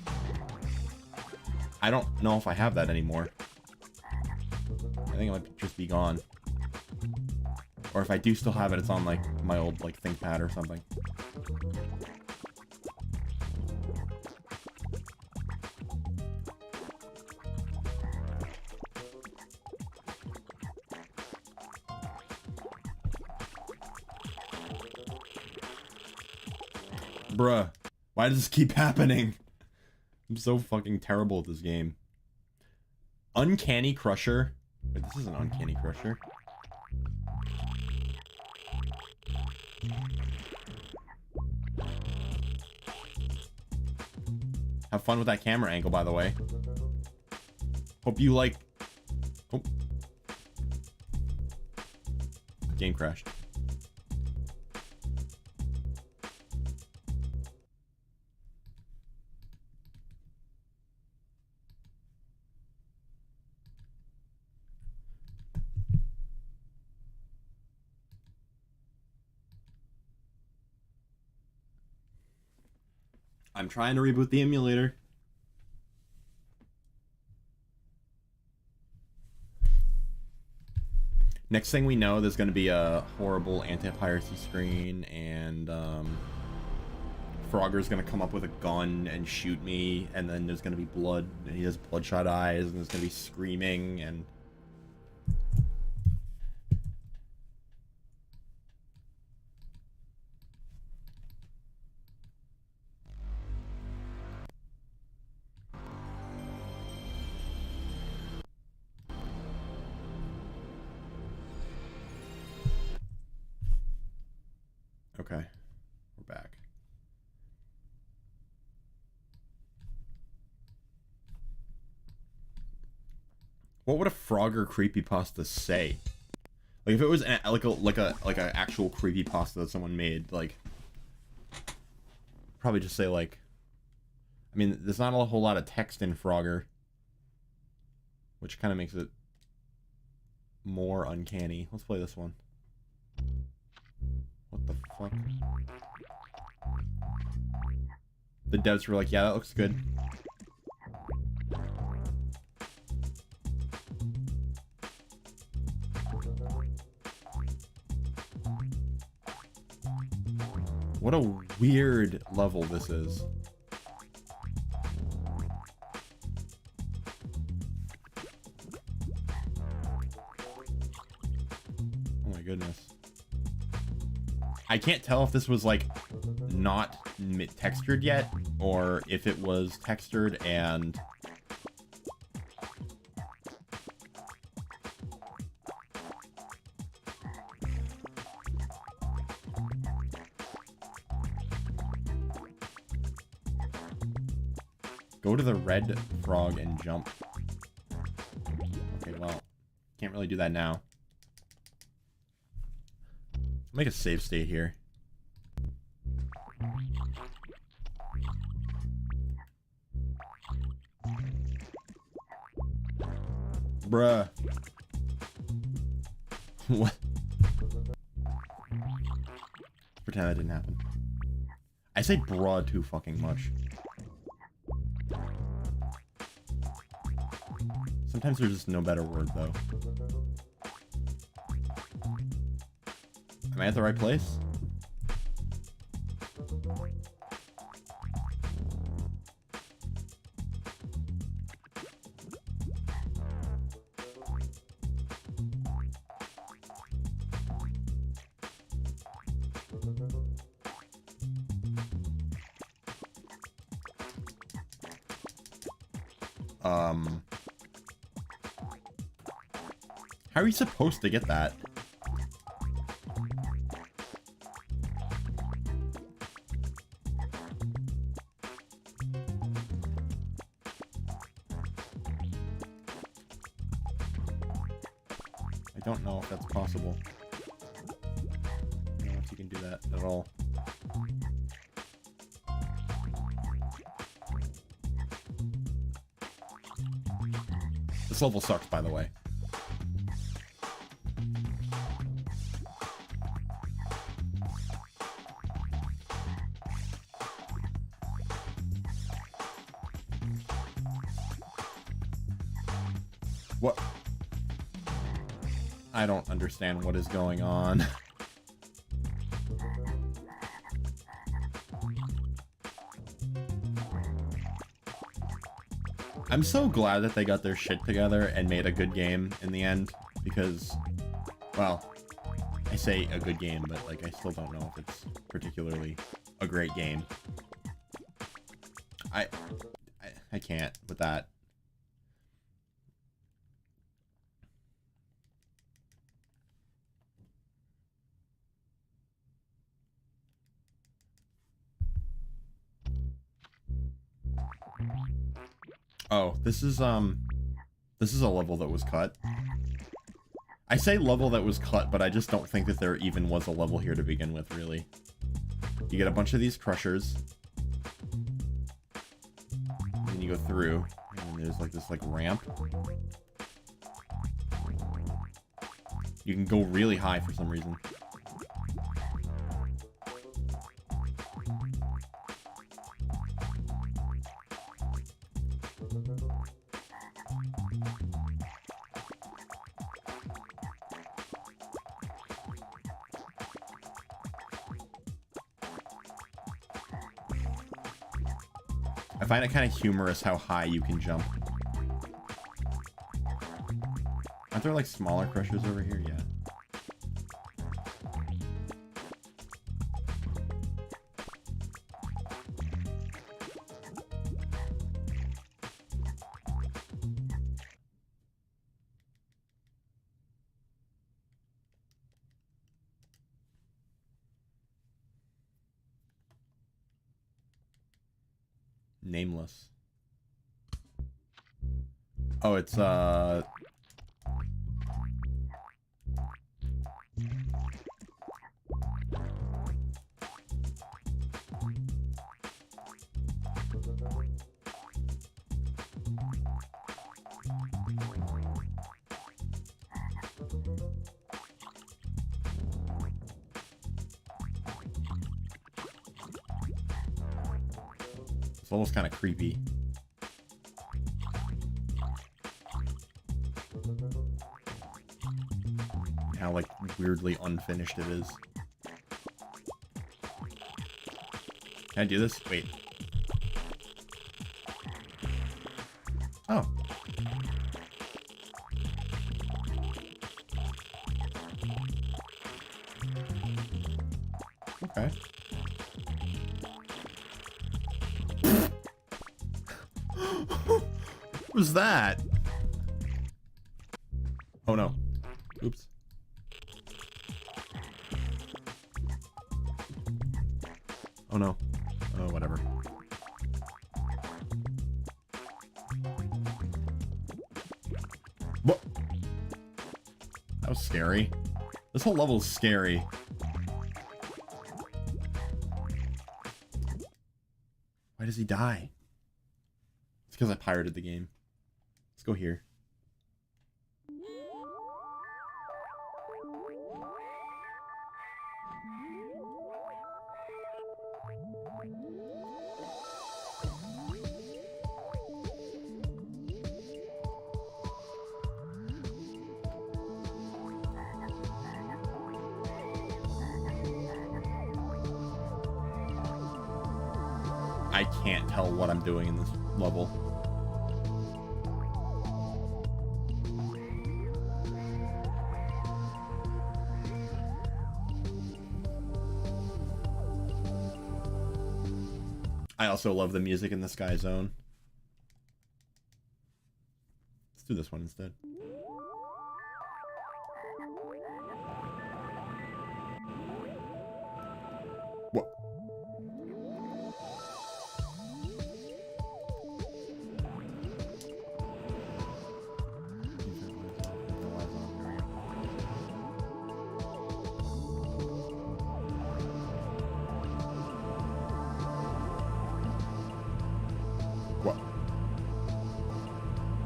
I don't know if I have that anymore. I think it might just be gone. Or if I do still have it, it's on, like, my old, like, ThinkPad or something. Bruh, why does this keep happening? I'm so fucking terrible at this game. Uncanny Crusher. Wait, this is an Uncanny Crusher. Have fun with that camera angle, by the way. Hope you like... Oh. Game crashed. I'm trying to reboot the emulator. Next thing we know, there's going to be a horrible anti-piracy screen, and Frogger's going to come up with a gun and shoot me, and then there's going to be blood, and he has bloodshot eyes, and there's going to be screaming, and... What would a Frogger creepypasta say? Like if it was like a actual creepypasta that someone made, like probably just say like, I mean, there's not a whole lot of text in Frogger, which kind of makes it more uncanny. Let's play this one. What the fuck? The devs were like, yeah, that looks good. What a weird level this is. Oh my goodness. I can't tell if this was like not textured yet or if it was textured and go to the red frog and jump. Okay, well, can't really do that now. Make a save state here. Bruh. What? Pretend that didn't happen. I say bruh too fucking much. Sometimes there's just no better word, though. Am I at the right place? How are you supposed to get that? I don't know if that's possible. I don't know if you can do that at all. This level sucks, by the way. What? I don't understand what is going on. I'm so glad that they got their shit together and made a good game in the end, because, well, I say a good game, but like I still don't know if it's particularly a great game. I can't with that. Oh, this is a level that was cut. I say level that was cut, but I just don't think that there even was a level here to begin with, really. You get a bunch of these crushers. And then you go through, and there's like this like ramp. You can go really high for some reason. I find it kind of humorous how high you can jump. Aren't there like smaller crushers over here? Yeah. Nameless. Oh, it's It's almost kind of creepy. How, like, weirdly unfinished it is. Can I do this? Wait. Oh. Okay. What was that? Oh no. Oops. Oh no. Oh, whatever. What? That was scary. This whole level is scary. Why does he die? It's because I pirated the game. Let's go here. I can't tell what I'm doing in this level. I also love the music in the Sky Zone. Let's do this one instead. What?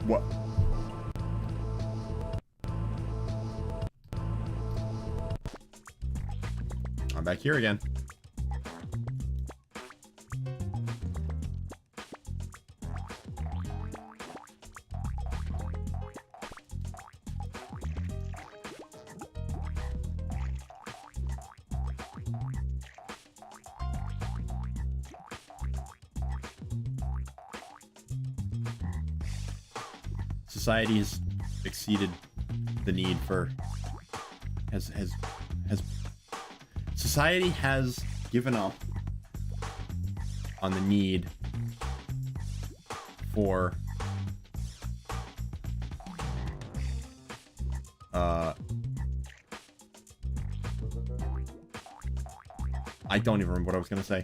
What? I'm back here again. Society has exceeded the need for society has given up on the need for I don't even remember what I was gonna say.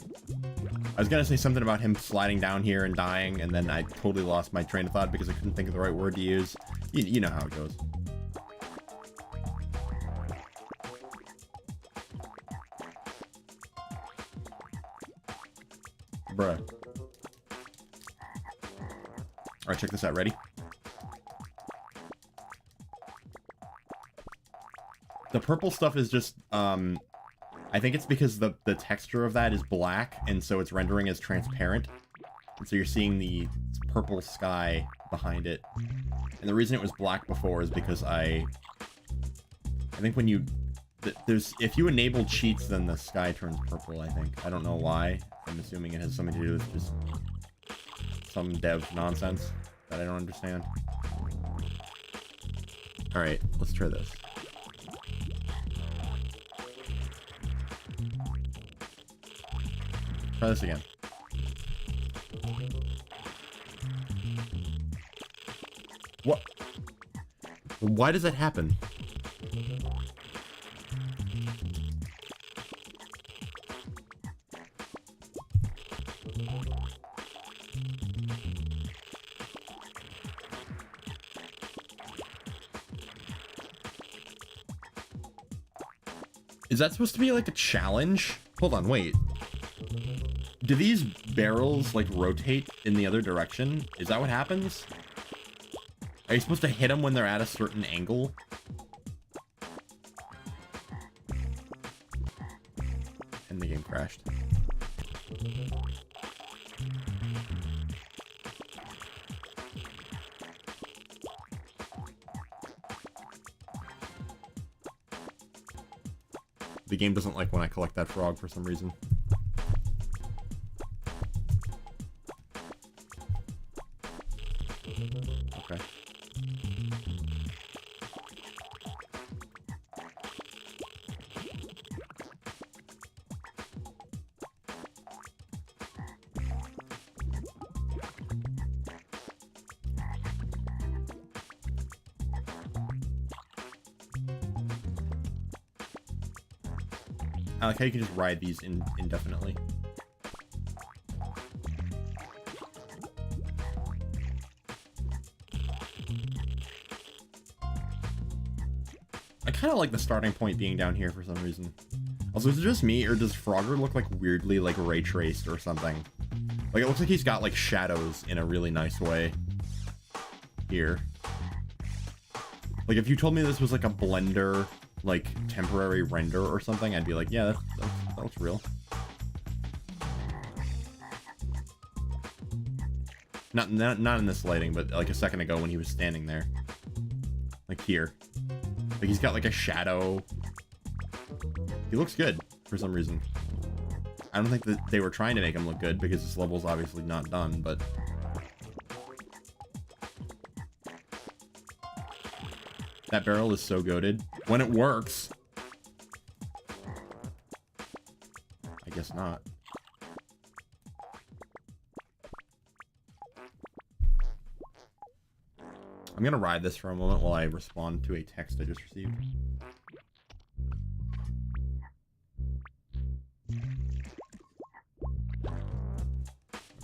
I was gonna say something about him sliding down here and dying, and then I totally lost my train of thought because I couldn't think of the right word to use. You know how it goes. Bruh. Alright, check this out. Ready? The purple stuff is just, I think it's because the texture of that is black, and so it's rendering as transparent. And so you're seeing the purple sky behind it. And the reason it was black before is because I think when you... if you enable cheats, then the sky turns purple, I think. I don't know why. I'm assuming it has something to do with just some dev nonsense that I don't understand. Alright, let's try this. Try this again. What? Why does that happen? Is that supposed to be like a challenge? Hold on, wait. Do these barrels, like, rotate in the other direction? Is that what happens? Are you supposed to hit them when they're at a certain angle? And the game crashed. The game doesn't like when I collect that frog for some reason. Okay. I like how you can just ride these indefinitely. I kind of like the starting point being down here for some reason. Also, is it just me, or does Frogger look like weirdly like ray traced or something? Like, it looks like he's got like shadows in a really nice way here. Like, if you told me this was like a Blender like temporary render or something, I'd be like, yeah, that looks real. Not in this lighting, but like a second ago when he was standing there, like here, like he's got like a shadow. He looks good for some reason. I don't think that they were trying to make him look good because this level's obviously not done, but that barrel is so goated when it works. I guess not. I'm gonna ride this for a moment while I respond to a text I just received.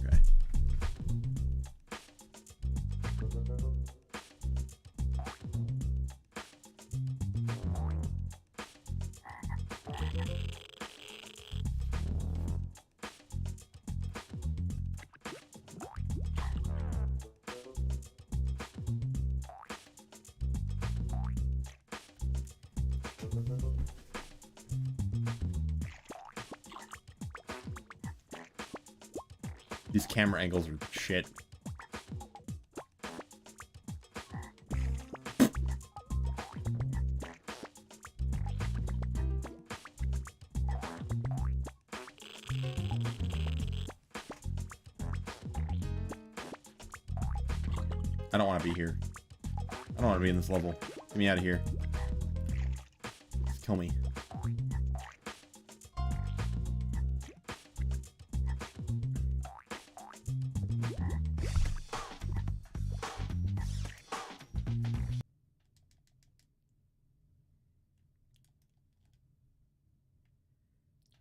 Okay. These camera angles are shit. I don't want to be here. I don't want to be in this level. Get me out of here. Just kill me.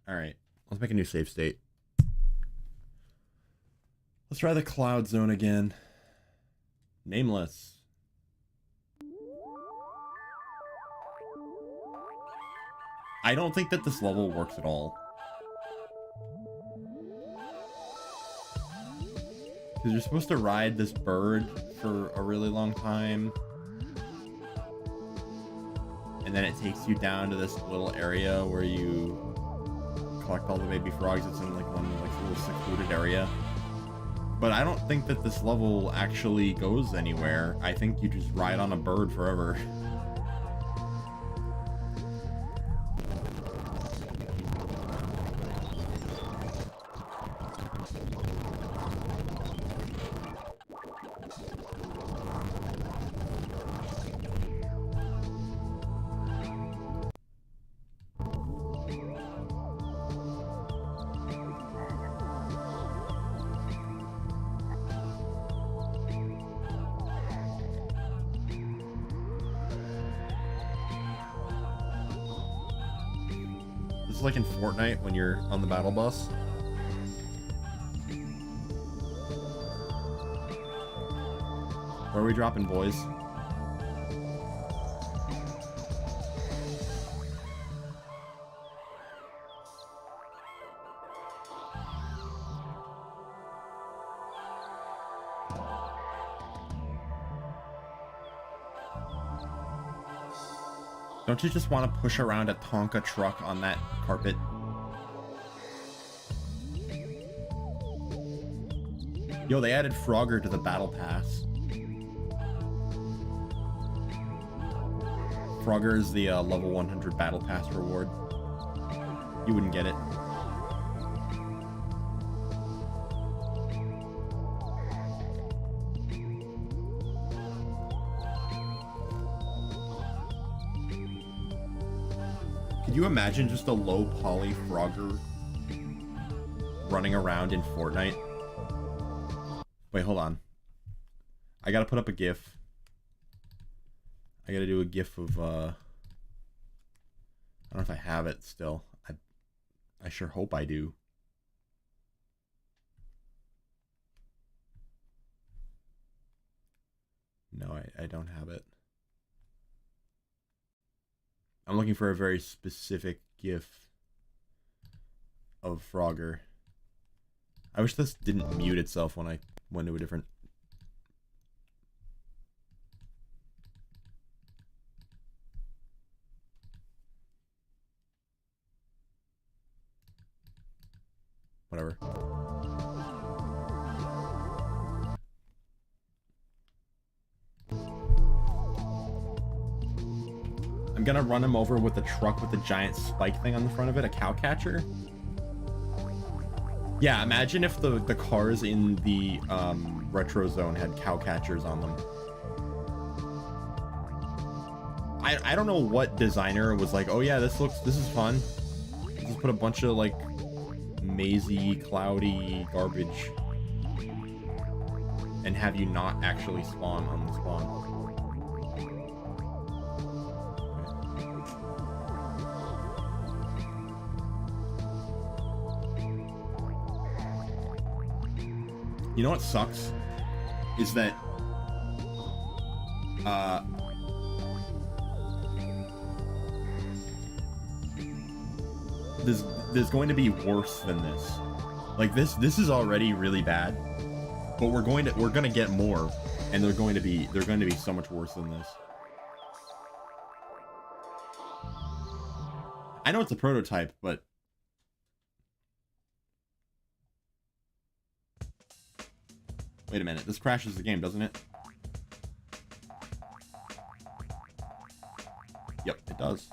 Alright, let's make a new save state. Let's try the cloud zone again. Nameless. I don't think that this level works at all. Because you're supposed to ride this bird for a really long time. And then it takes you down to this little area where you collect all the baby frogs. It's in like one like little secluded area. But I don't think that this level actually goes anywhere. I think you just ride on a bird forever. This is like in Fortnite when you're on the battle bus. Where are we dropping, boys? Don't you just want to push around a Tonka truck on that carpet? Yo, they added Frogger to the battle pass. Frogger is the level 100 battle pass reward. You wouldn't get it. Could you imagine just a low poly Frogger running around in Fortnite? Wait, hold on. I gotta put up a GIF. I gotta do a GIF of, I don't know if I have it still. I sure hope I do. No, I don't have it. I'm looking for a very specific GIF of Frogger. I wish this didn't mute itself when I went to a different... Whatever. I'm gonna run him over with a truck with a giant spike thing on the front of it, a cow catcher. Yeah, imagine if the cars in the retro zone had cow catchers on them. I don't know what designer was like, oh yeah, this is fun. Just put a bunch of like mazy, cloudy garbage and have you not actually spawn on the spawn. You know what sucks? Is that there's going to be worse than this. Like this is already really bad, but we're gonna get more, and they're going to be so much worse than this. I know it's a prototype, but wait a minute, this crashes the game, doesn't it? Yep, it does.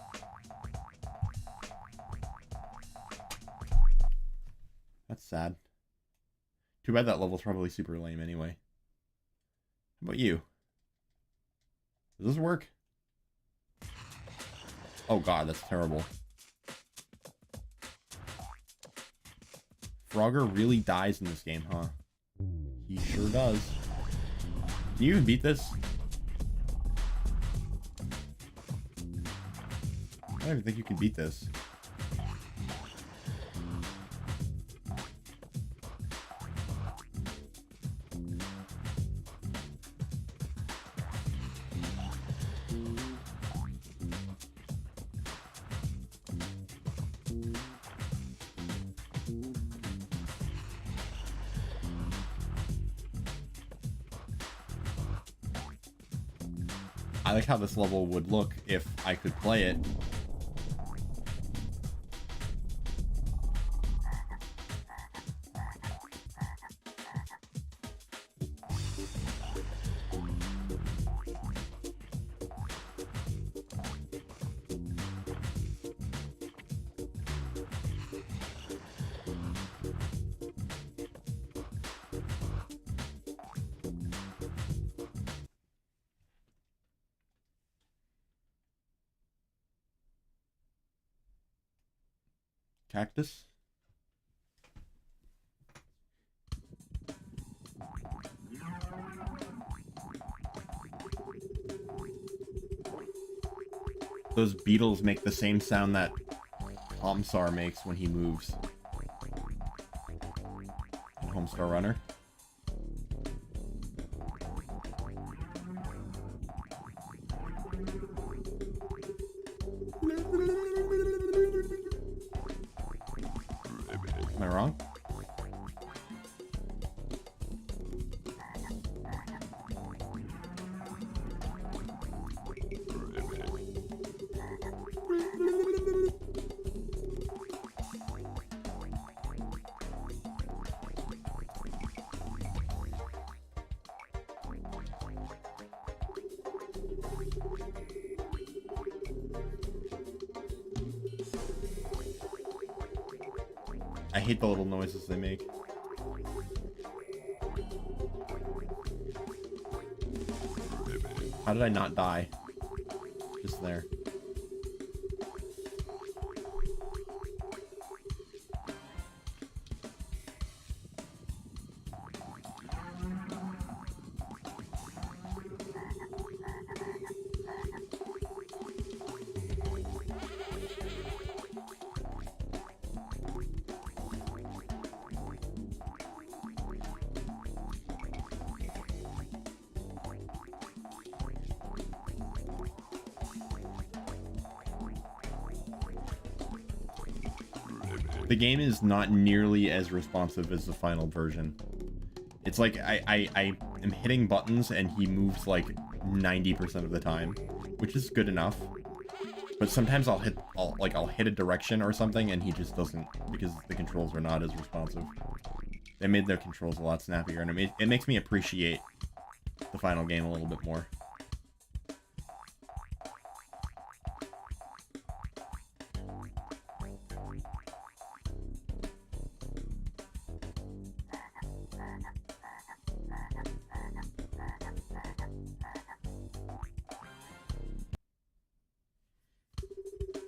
That's sad. Too bad that level's probably super lame anyway. How about you? Does this work? Oh god, that's terrible. Frogger really dies in this game, huh? He sure does. Can you even beat this? I don't even think you can beat this. I like how this level would look if I could play it. Cactus? Those beetles make the same sound that Homstar makes when he moves. And Homestar Runner. Am I wrong? I hate the little noises they make. How did I not die? Just there. The game is not nearly as responsive as the final version. It's like I am hitting buttons and he moves like 90% of the time, which is good enough. But sometimes I'll hit a direction or something and he just doesn't, because the controls are not as responsive. They made their controls a lot snappier, and it makes me appreciate the final game a little bit more.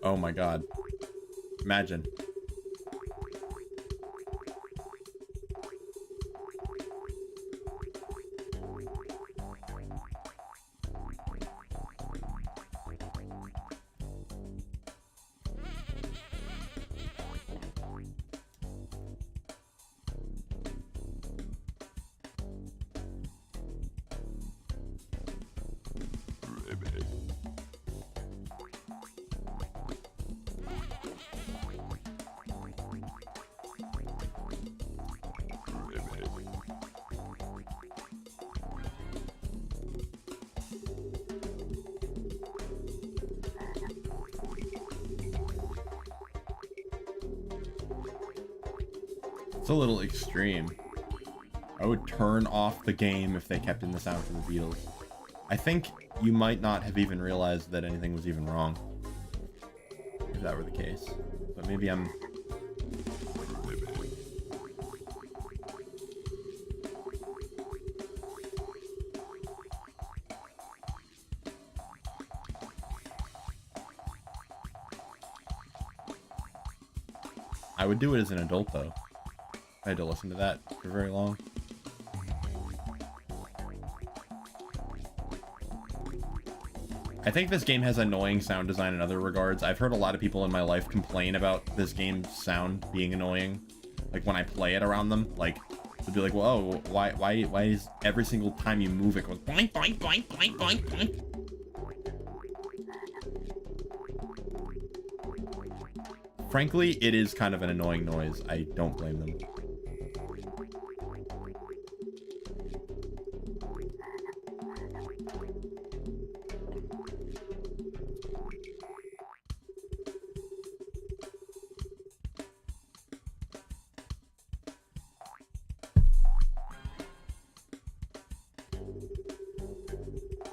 Oh my god. Imagine. It's a little extreme. I would turn off the game if they kept in the sound from the Beatles. I think you might not have even realized that anything was even wrong, if that were the case. But maybe I'm... I would do it as an adult, though. I had to listen to that for very long. I think this game has annoying sound design in other regards. I've heard a lot of people in my life complain about this game's sound being annoying. Like when I play it around them, like they'll be like, "Well, oh, why is every single time you move it goes boink boink boink boink boink boink?" Frankly, it is kind of an annoying noise. I don't blame them.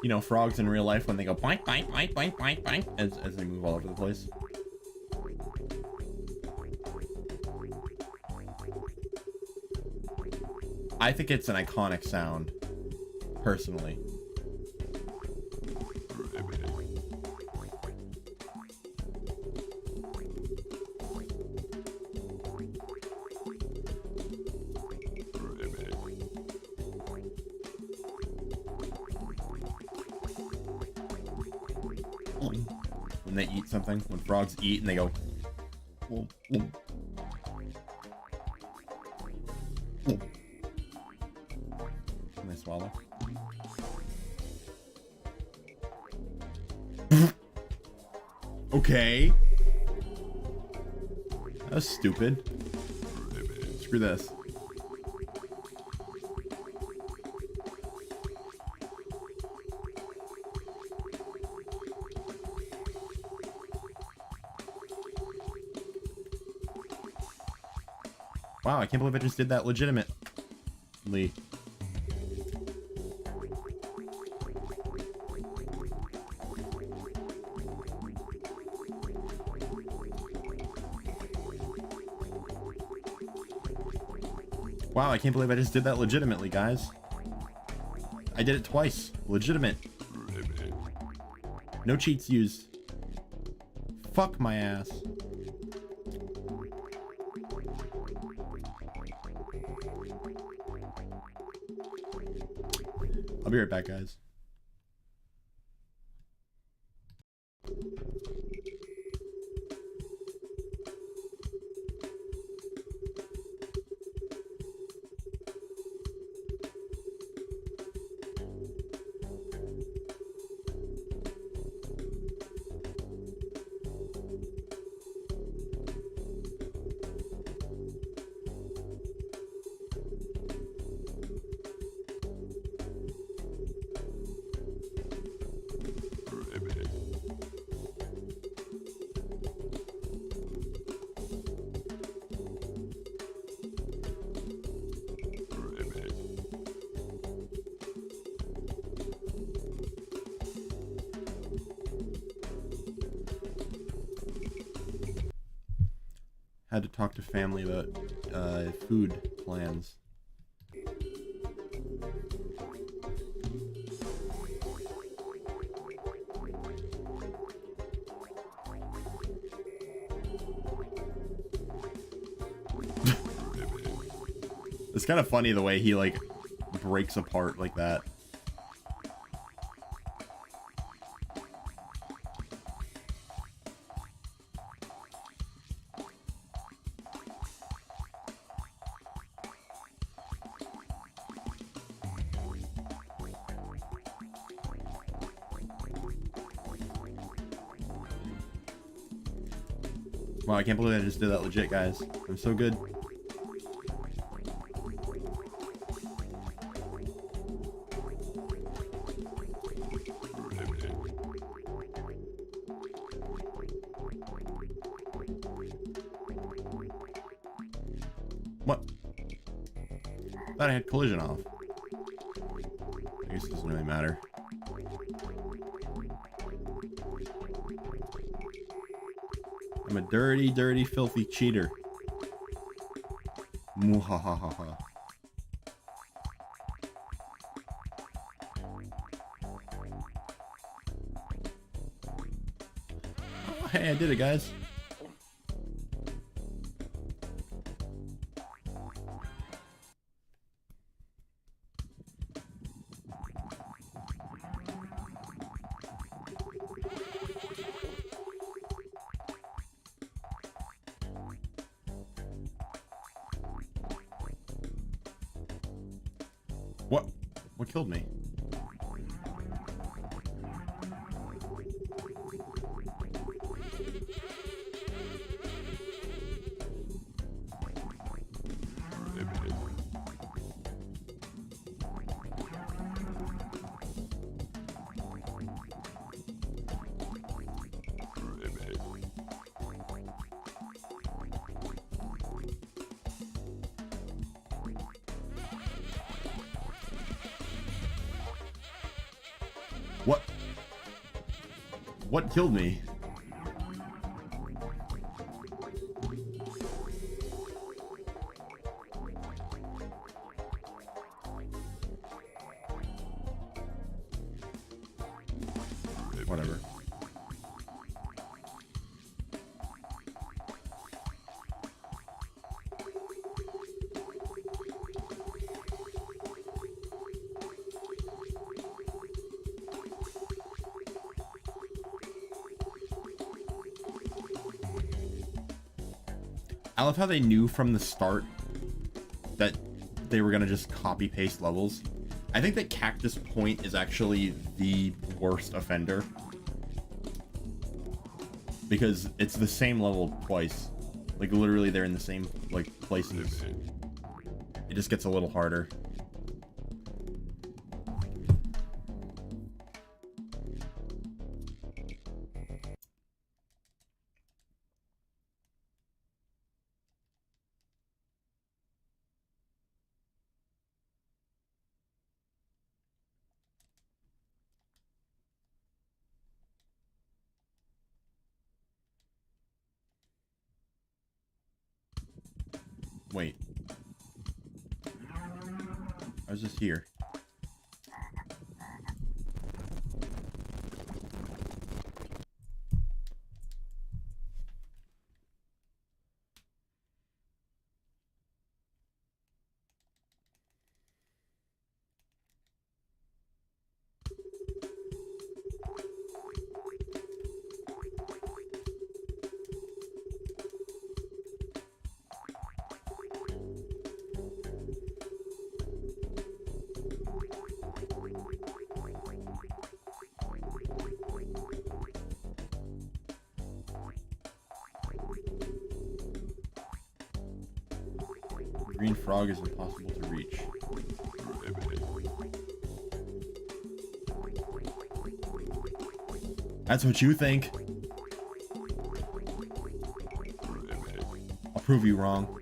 You know, frogs in real life when they go boink boink boink boink boink boink as they move all over the place. I think it's an iconic sound, personally. When they eat something, when frogs eat and they go... When they swallow. Okay. That was stupid. Screw this. Wow, I can't believe I just did that legitimately. Wow, I can't believe I just did that legitimately, guys. I did it twice. Legitimate. No cheats used. Fuck my ass. I'll be right back, guys. Had to talk to family about food plans. It's kind of funny the way he like breaks apart like that. Wow, I can't believe I just did that legit, guys. I'm so good. What? Thought I had collision off. I guess it doesn't really matter. I'm a dirty, dirty, filthy cheater. Muhahaha. Oh, hey, I did it, guys. What? What killed me? What? What killed me? Whatever. I love how they knew from the start that they were gonna just copy paste levels. I think that Cactus Point is actually the worst offender because it's the same level twice. Like literally they're in the same like places. It just gets a little harder. Wait. I was just here. Green frog is impossible to reach. That's what you think. I'll prove you wrong.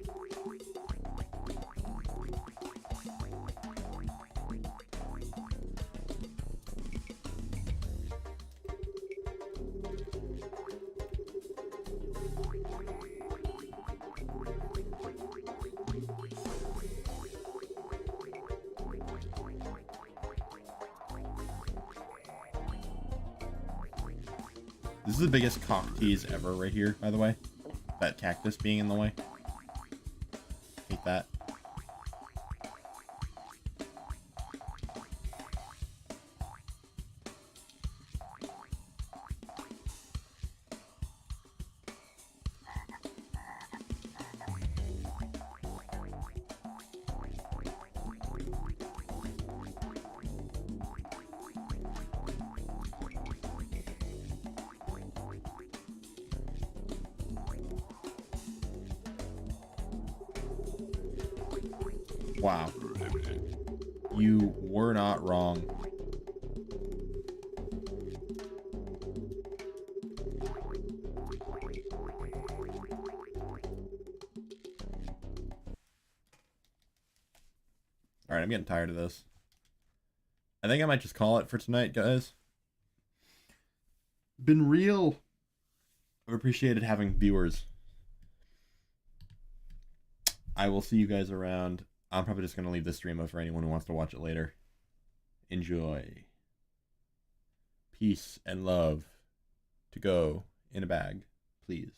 This is the biggest cock tease ever right here, by the way. That cactus being in the way. Hate that. Wow. You were not wrong. Alright, I'm getting tired of this. I think I might just call it for tonight, guys. Been real. I've appreciated having viewers. I will see you guys around. I'm probably just going to leave this stream up for anyone who wants to watch it later. Enjoy. Peace and love to go in a bag, please.